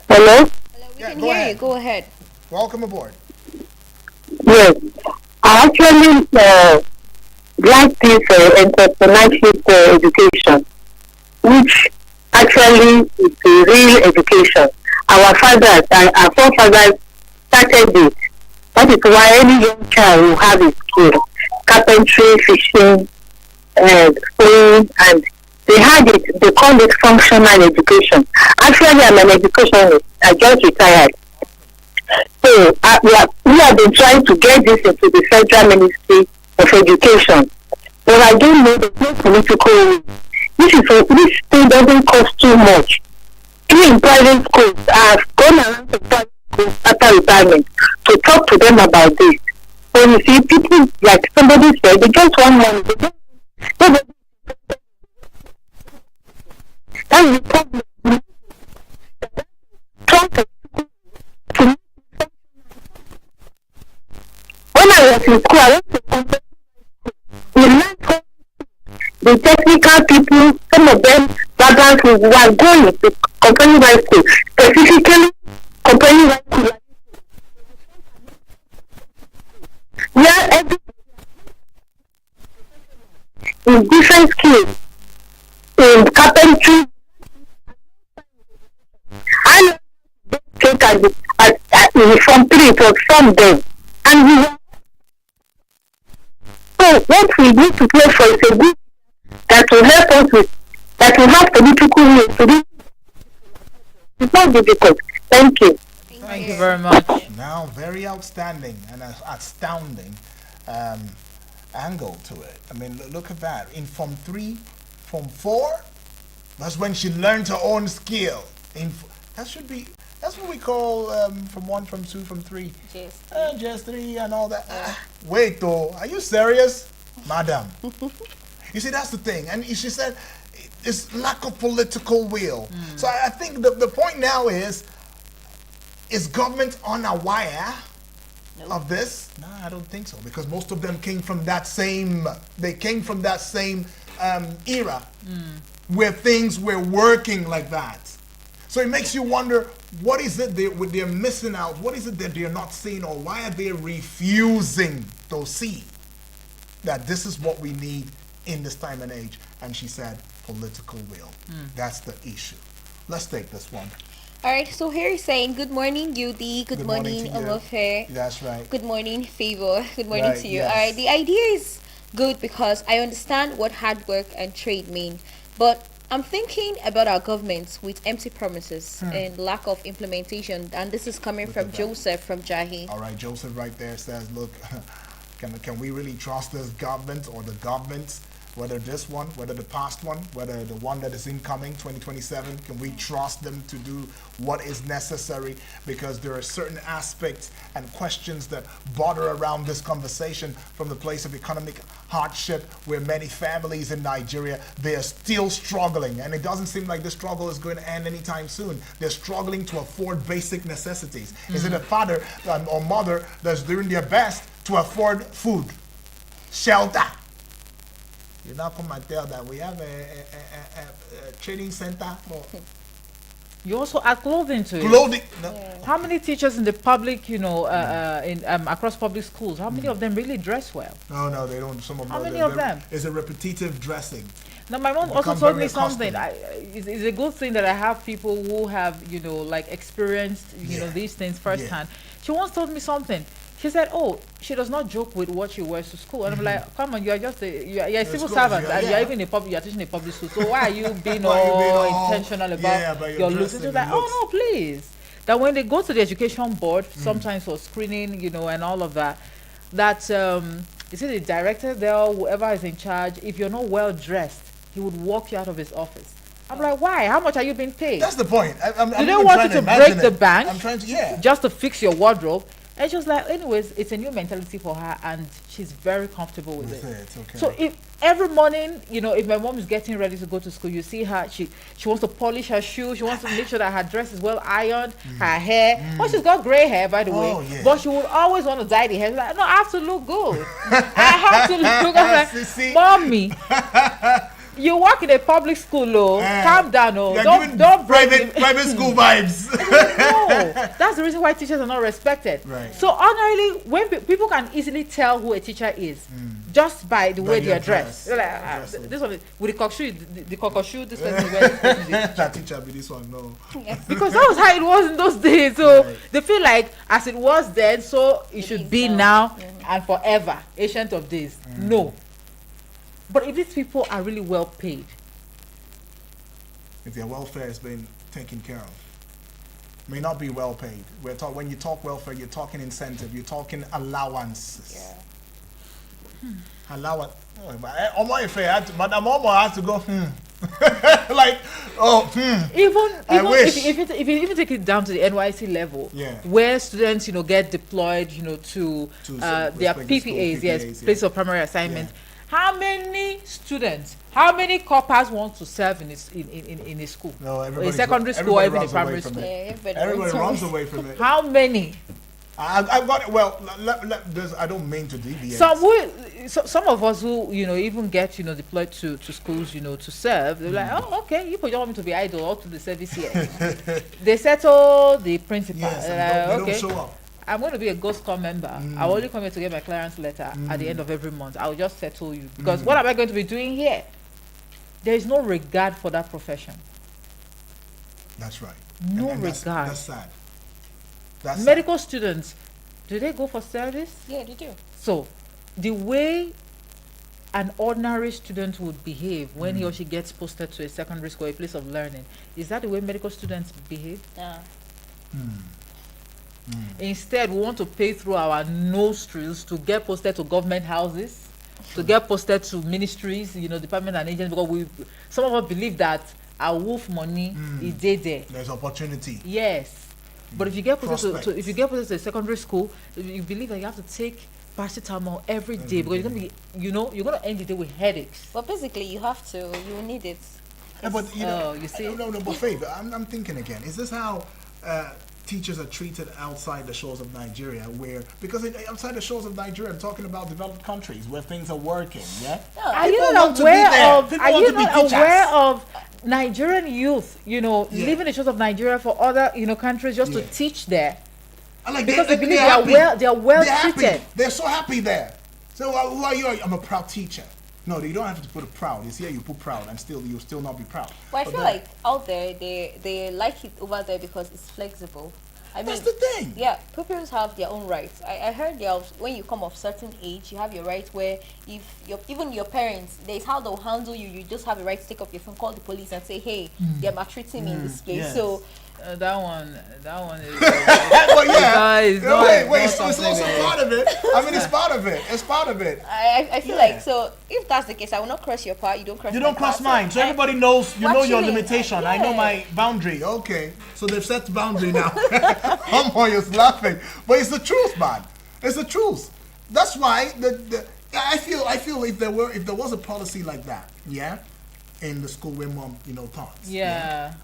Hello? Hello, we can hear you. Go ahead. Welcome aboard. Yes. I actually like this entrepreneurship education, which actually is a real education. Our forefathers started it. That is why any young child will have a skill. Carpentry, fishing, sewing, and they had it. They called it functional education. Actually, I'm an educationist. I just retired. So we have been trying to get this into the Federal Ministry of Education, but I don't know. There's no political will. This thing doesn't cost too much. Even in private schools, I've gone around to private schools after retirement to talk to them about this. So you see, people, like somebody said, they just want money. That's the problem. When I was in school, I went to company. We learned the technical people, some of them, backgrounds who were going to company high school, specifically company high school. Where every in different skills, in carpentry, I think at Form 3 it was from them, and we were. So what we need to play for is a group that will help us with, that will have political will to do. It's not difficult. Thank you. Thank you very much. Now, very outstanding and astounding. angle to it. I mean, look at that. In Form 3, Form 4, that's when she learned her own skill. That's what we call Form 1, Form 2, Form 3. Just 3 and all that. Wait, though. Are you serious? Madam. You see, that's the thing. And she said, it's lack of political will. So I think the point now is government unaware of this? No, I don't think so, because most of them came from that same era where things were working like that. So it makes you wonder, what is it they're missing out? What is it that they're not seeing, or why are they refusing to see that this is what we need in this time and age? And she said, political will. That's the issue. Let's take this one. All right, so here is saying, good morning, Beauty. Good morning, Omofe. That's right. Good morning, Favor. Good morning to you. Yes. All right, the idea is good because I understand what hard work and trade mean, but I'm thinking about our governments with empty promises and lack of implementation, and this is coming from Joseph from Jahi. All right, Joseph right there says, look, can we really trust this government or the governments? Whether this one, whether the past one, whether the one that is incoming, 2027, can we trust them to do what is necessary? Because there are certain aspects and questions that border around this conversation, from the place of economic hardship, where many families in Nigeria, they are still struggling. And it doesn't seem like the struggle is going to end anytime soon. They're struggling to afford basic necessities. Is it a father or mother that's doing their best to afford food, shelter? You now come and tell that we have a training center. You also add clothing to it. Clothing. No. Yeah. How many teachers in the public, across public schools, how many of them really dress well? No, they don't. Some of them. How many of them? It's a repetitive dressing. Now, my mom also told me something. It's a good thing that I have people who have, experienced, these things firsthand. She once told me something. She said, "Oh, she does not joke with what she wears to school." And I'm like, "Come on, you are just a civil servant, and you're even you're teaching a public school. So why are you being all intentional about your looks?" She's like, "Oh no, please." That when they go to the education board, sometimes for screening, and all of that, that you see the director there, or whoever is in charge, if you're not well dressed, he would walk you out of his office. I'm like, why? How much are you being paid? That's the point. Do they want you to break the bank? I'm trying to, just to fix your wardrobe? And she was like, anyways, it's a new mentality for her, and she's very comfortable with it. Okay. So if every morning, if my mom is getting ready to go to school, you see her, she wants to polish her shoes, she wants to make sure that her dress is well ironed, her hair. Well, she's got gray hair, by the way, but she would always want to dye the hair. She's like, no, I have to look good. I have to look good. I'm like, Mommy, you work in a public school, calm down, don't private school vibes. No, that's the reason why teachers are not respected. Right. So ordinarily, when people can easily tell who a teacher is just by the way they are dressed. Like, this one with the cockashoe, this person wears. That teacher be this one, no. Because that was how it was in those days. So they feel like as it was then, so it should be now and forever, ancient of days. No. But if these people are really well paid, if their welfare has been taken care of, may not be well paid. When you talk welfare, you're talking incentive, you're talking allowances. Allowance. Madam Omo has to go. Like, if you even take it down to the NYC level, where students get deployed to their PPAs, place of primary assignment. How many students, how many coppers want to serve in a school? No, in secondary school or even in primary school? Everybody runs away from it. How many? I've got, I don't mean to deviate. Some of us who, even get, deployed to schools, to serve, they're like, oh, okay, you don't want me to be idle all to the service here. They settle the principal. They don't show up. I'm going to be a ghost call member. I'll only come here to get my clearance letter at the end of every month. I'll just settle you. Because what am I going to be doing here? There is no regard for that profession. That's right. No regard. That's sad. That's medical students, do they go for service? Yeah, they do. So, the way an ordinary student would behave when he or she gets posted to a secondary school, a place of learning, is that the way medical students behave? Yeah. Instead, we want to pay through our nostrils to get posted to government houses, to get posted to ministries, department and agents, because some of us believe that our wolf money is there. There's opportunity. Yes. But if you get posted to a secondary school, you believe that you have to take paracetamol every day because you're gonna end the day with headaches. But basically, you will need it. Yeah, but you see, no, but Faith, I'm thinking again. Is this how teachers are treated outside the shores of Nigeria? Because outside the shores of Nigeria, I'm talking about developed countries where things are working. Yeah. Are you not aware of Nigerian youth? Leaving the shores of Nigeria for other countries just to teach there? Because they believe they are well treated. They're so happy there. So who are you? I'm a proud teacher. No, you don't have to put a proud. You see, you put proud, and you'll still not be proud. But I feel like out there, they like it over there because it's flexible. That's the thing. Yeah, pupils have their own rights. I heard when you come of certain age, you have your right where even your parents, there's how they'll handle you. You just have a right to take up your phone, call the police, and say, hey, they're maltreating me in this place. Yes. So. That one is. But wait. It's also part of it. I mean, it's part of it. It's part of it. I feel like, so if that's the case, I will not cross your part. You don't cross mine. So everybody knows. You know your limitation. I know my boundary. Okay. So they've set the boundary now. You're laughing, but it's the truth, man. It's the truth. That's why I feel if there was a policy like that, in the school where mom taught. Yeah.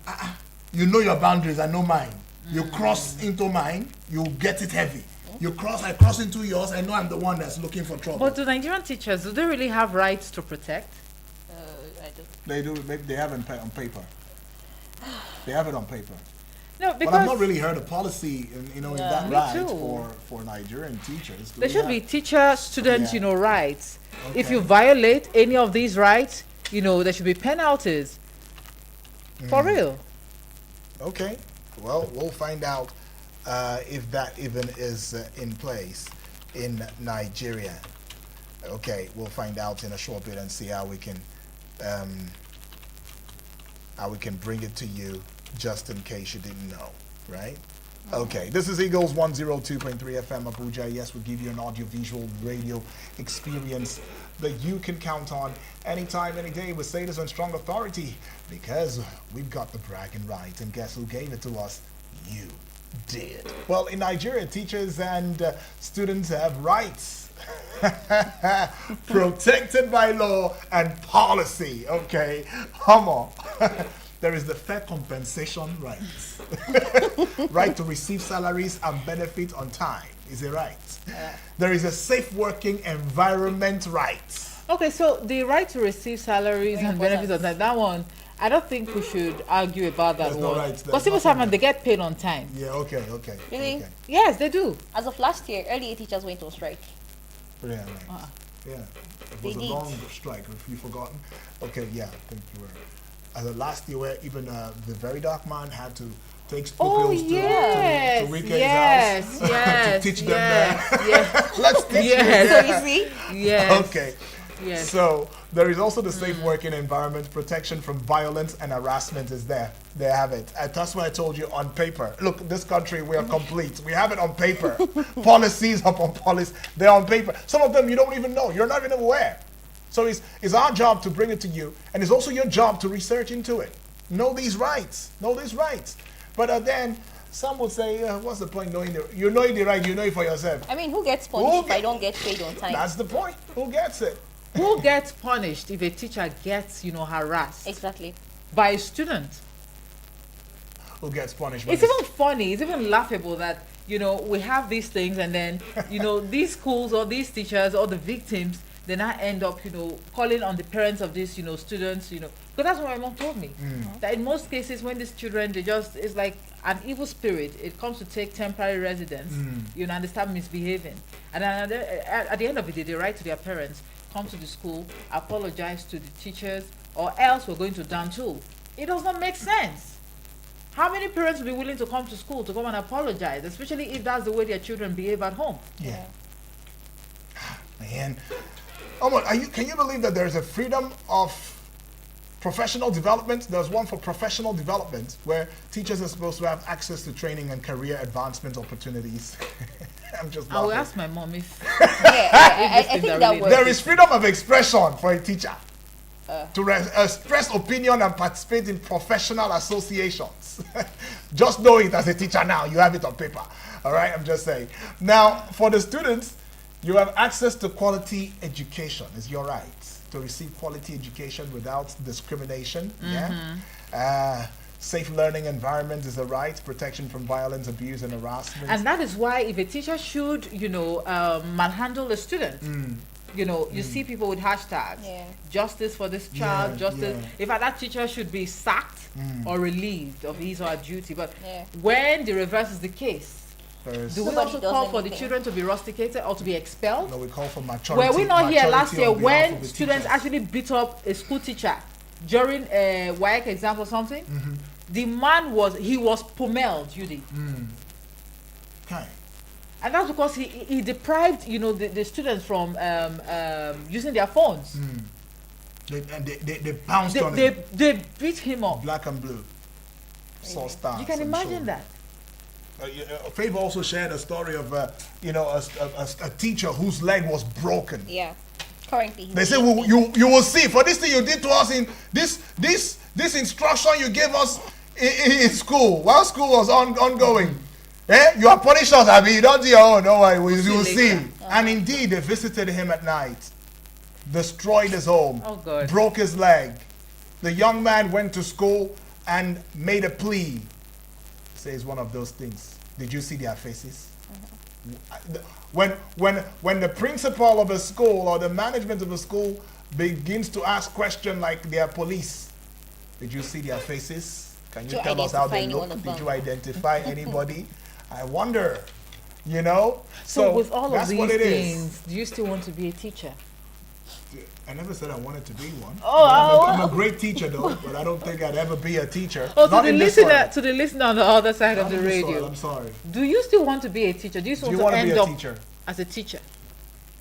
You know your boundaries, I know mine. You cross into mine, you get it heavy. I cross into yours, I know I'm the one that's looking for trouble. But do Nigerian teachers, do they really have rights to protect? I do. They do, they have it on paper. They have it on paper. No, because... But I've not really heard a policy in that right for Nigerian teachers. There should be teacher-student, rights. Okay. If you violate any of these rights, there should be penalties. For real. Okay, well, we'll find out if that even is in place in Nigeria. Okay, we'll find out in a short bit and see how we can bring it to you, just in case you didn't know, right? Okay, this is Eagles 102.3 FM Abuja. Yes, we give you an audio-visual radio experience that you can count on anytime, any day. We say this on strong authority because we've got the bragging right. And guess who gave it to us? You did. Well, in Nigeria, teachers and students have rights protected by law and policy. Okay, come on. There is the fair compensation rights. Right to receive salaries and benefit on time is a right. There is a safe working environment right. Okay, so the right to receive salaries and benefits on time, that one, I don't think we should argue about that one. Because civil servants, they get paid on time. Yeah, okay. Really? Okay. Yes, they do. As of last year, early teachers went on strike. Yeah, right. Yeah. It was a long strike, if you've forgotten. Okay, yeah, I think you were. As of last year, where even the very dark man had to take pupils to Weekend's house to teach them that. Let's teach them. So you see? Yes. Okay. Yes. So there is also the safe working environment. Protection from violence and harassment is there. They have it. And that's why I told you on paper. Look, this country, we are complete. We have it on paper. Policies upon policies, they're on paper. Some of them you don't even know. You're not even aware. So it's our job to bring it to you, and it's also your job to research into it. Know these rights. But then some would say, what's the point knowing you know the right, you know it for yourself. I mean, who gets punished if I don't get paid on time? That's the point. Who gets it? Who gets punished if a teacher gets, harassed? Exactly. By a student. Who gets punished? It's even funny, it's even laughable that, we have these things and then, these schools or these teachers or the victims, they now end up, calling on the parents of these, students, because that's what my mom told me. That in most cases, when these children, it's like an evil spirit. It comes to take temporary residence, and they start misbehaving. And then at the end of the day, they write to their parents, come to the school, apologize to the teachers, or else we're going to down tool. It does not make sense. How many parents will be willing to come to school to come and apologize, especially if that's the way their children behave at home? Yeah. Man. Can you believe that there's a freedom of professional development. There's one for professional development where teachers are supposed to have access to training and career advancement opportunities. I'm just I will laughing. ask my mom if. I think that works. There is freedom of expression for a teacher to express opinion and participate in professional associations. Just know it as a teacher now. You have it on paper. All right, I'm just saying. Now, for the students, you have access to quality education. Is your right to receive quality education without discrimination. Yeah. Safe learning environment is a right. Protection from violence, abuse, and harassment. And that is why if a teacher should, manhandle a student, you see people with hashtags, justice for this child, justice. In fact, that teacher should be sacked or relieved of his or her duty. But when the reverse is the case, do we also call for the children to be rusticated or to be expelled? No, we call for maturity. Were we not here last year when students actually beat up a school teacher during a WAEC exam or something? The man was pommeled, Judy. Okay. And that's because he deprived, the students from using their phones. They bounced on him. They beat him up. Black and blue. Saw stars. You can imagine that. Faith also shared a story of, a teacher whose leg was broken. Yeah. Currently. They say, you will see, for this thing you did to us in this instruction you gave us in school, while school was ongoing. You are punished us, Abby. You don't do your own. No worry, you will see. And indeed, they visited him at night, destroyed his home, broke his leg. The young man went to school and made a plea. Says one of those things. Did you see their faces? When the principal of a school or the management of a school begins to ask questions like they are police, did you see their faces? Can you tell us how they look? Did you identify anybody? I wonder, So with all of these things, do you still want to be a teacher? I never said I wanted to be one. I'm a great teacher though, but I don't think I'd ever be a teacher. To the listener on the other side of the radio. I'm sorry. Do you still want to be a teacher? Do you still want to end up as a teacher?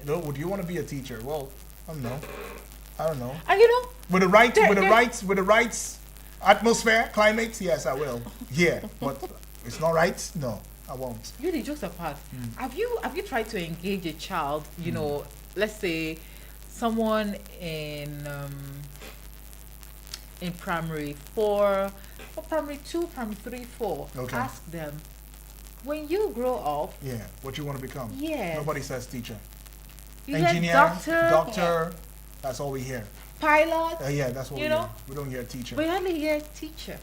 Would you want to be a teacher? Well, I don't know. And with the right atmosphere, climate, yes, I will. Yeah, but it's not right. No, I won't. Really, jokes apart, have you tried to engage a child? Let's say someone in primary 4, or primary 2, primary 3, 4. Okay. Ask them, when you grow up, what you want to become. Yeah. Nobody says teacher. Engineer, doctor. That's all we hear. Pilot. That's what we hear. We don't hear teacher. We hardly hear teacher.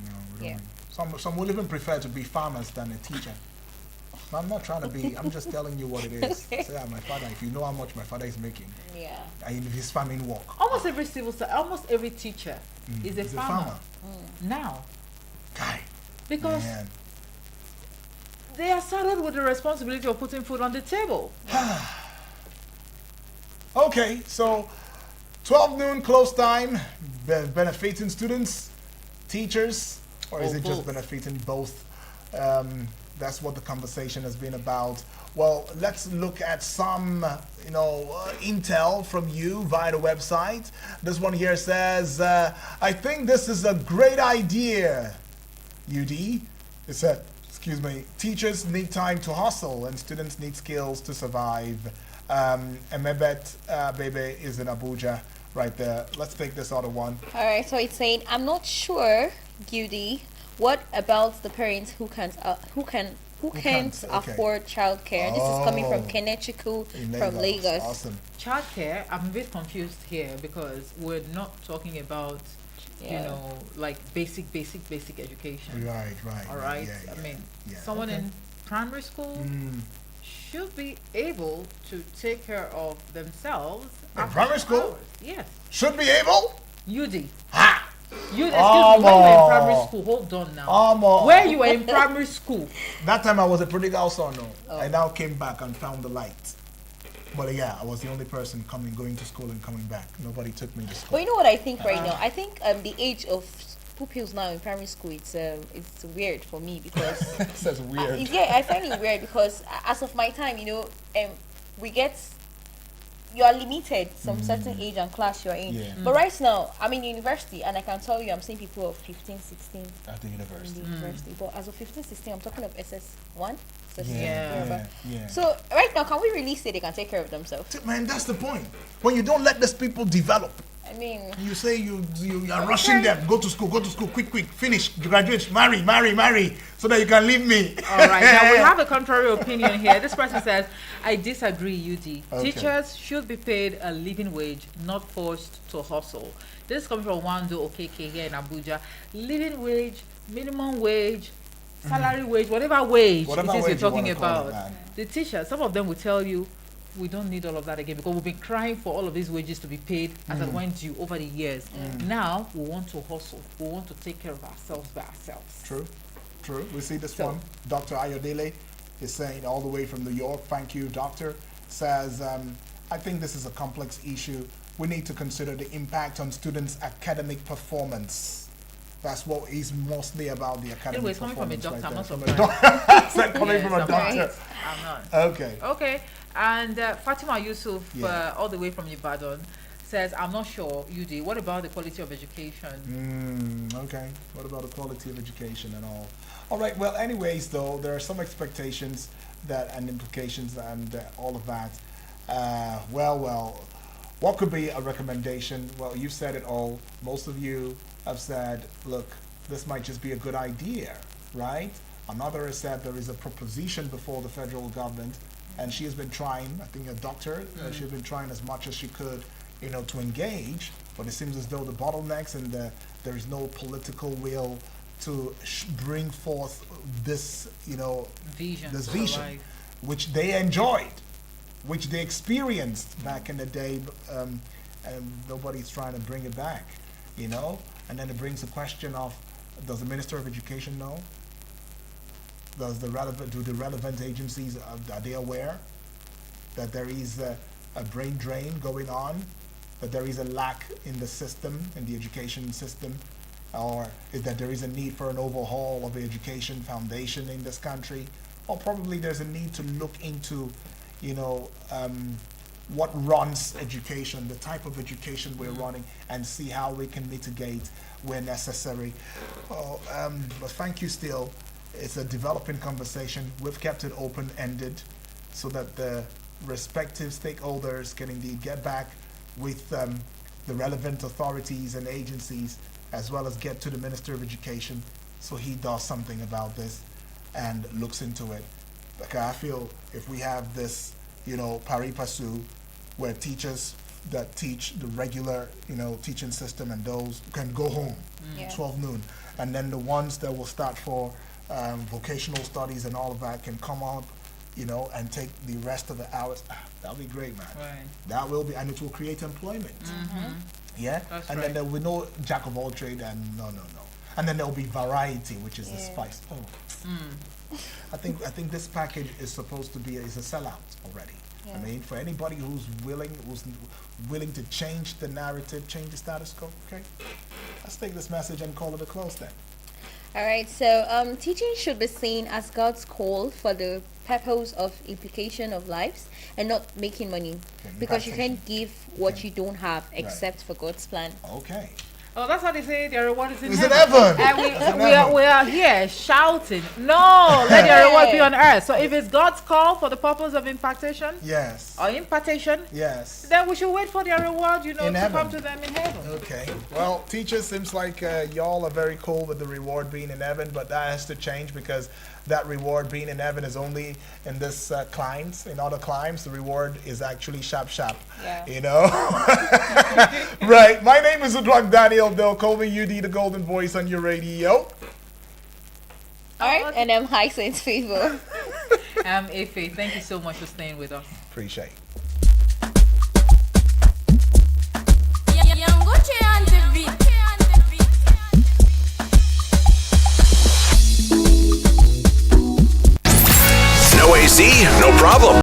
No, we don't. Some will even prefer to be farmers than a teacher. I'm not trying to be. I'm just telling you what it is. Say, my father. If you know how much my father is making, in his farming work. Almost every almost every teacher is a farmer. Now. Guy. Because they are saddled with the responsibility of putting food on the table. Okay, so 12 noon close time, benefiting students, teachers, or is it just benefiting both? That's what the conversation has been about. Well, let's look at some, intel from you via the website. This one here says, I think this is a great idea, UD. It said, teachers need time to hustle and students need skills to survive. Emebet Bebe is in Abuja right there. Let's take this other one. All right, so it's saying, I'm not sure, Judy. What about the parents who can't afford childcare? This is coming from Kenechukwu from Lagos. Awesome. Childcare, I'm a bit confused here because we're not talking about like basic education. Right. All right. Someone in primary school should be able to take care of themselves. In primary school? Hours. Yes. Should be able? UD. Ha! When you were in primary school, hold on now. Where you were in primary school? That time I was a prodigal son. I now came back and found the light. But I was the only person going to school and coming back. Nobody took me to school. Well, you know what I think right now? I think the age of pupils now in primary school, it's weird for me because that's weird. I find it weird because as of my time, we get you are limited some certain age and class you're in. But right now, I'm in university, and I can tell you I'm seeing people of 15, 16 at the university. But as of 15, 16, I'm talking of SS1. Yeah. So right now, can we really say they can take care of themselves? Man, that's the point. When you don't let these people develop, I mean, you say you are rushing them. Go to school, quick, finish, graduate, marry, so that you can leave me. All right, now we have a contrary opinion here. This person says, I disagree, UD. Okay. Teachers should be paid a living wage, not forced to hustle. This is coming from Wando Okeke here in Abuja. Living wage, minimum wage, salary wage, whatever wage it is you're talking about. The teachers, some of them will tell you, we don't need all of that again, because we've been crying for all of these wages to be paid as it went due over the years. Now we want to hustle. We want to take care of ourselves by ourselves. True. We see this one. Dr. Ayodele is saying all the way from New York. Thank you, Doctor. Says, I think this is a complex issue. We need to consider the impact on students' academic performance. That's what is mostly about, the academic performance. Coming from a doctor, I'm not surprised. Coming from a doctor. I'm not. Okay. And Fatima Yusuf, all the way from Ibadan, says, I'm not sure, UD, what about the quality of education? Okay. What about the quality of education and all? All right. Well, anyways, though, there are some expectations and implications and all of that. Well, what could be a recommendation? Well, you've said it all. Most of you have said, look, this might just be a good idea, right? Another has said there is a proposition before the federal government, and she has been trying, I think a doctor, she's been trying as much as she could, to engage, but it seems as though the bottlenecks and there is no political will to bring forth this, vision, which they enjoyed, which they experienced back in the day, and nobody's trying to bring it back, And then it brings the question of, does the Minister of Education know? Do the relevant agencies, are they aware that there is a brain drain going on, that there is a lack in the system, in the education system, or that there is a need for an overhaul of the education foundation in this country, or probably there's a need to look into, what runs education, the type of education we're running, and see how we can mitigate where necessary. But thank you still. It's a developing conversation. We've kept it open-ended so that the respective stakeholders can indeed get back with the relevant authorities and agencies, as well as get to the Minister of Education so he does something about this and looks into it. Because I feel if we have this, pari passu, where teachers that teach the regular, teaching system and those can go home 12 noon, and then the ones that will start for vocational studies and all of that can come up, and take the rest of the hours. That'll be great, man. Right. That will be, and it will create employment. Yeah? That's and right. then there will be no jack of all trade and no. And then there will be variety, which is the spice. I think this package is supposed to be is a sellout already. I mean, for anybody who's willing to change the narrative, change the status quo. Okay, let's take this message and call it a close then. All right, so teaching should be seen as God's call for the purpose of implication of lives and not making money, because you can't give what you don't have except for God's plan. Okay. Oh, that's what they say. Their reward is in Is heaven. it heaven? And we are here shouting, no, let your reward be on earth. So if it's God's call for the purpose of impartation, or impartation, then we should wait for their reward, to come to them in heaven. Okay. Well, teachers, seems like y'all are very cool with the reward being in heaven, but that has to change, because that reward being in heaven is only in this climes. In other climes, the reward is actually sharp. Right. My name is Udrak Daniel. They'll call me UD, the golden voice on your radio. All right, and I'm Hyacinth Favor. I'm Efe. Thank you so much for staying with us. Appreciate it. No AC, no problem.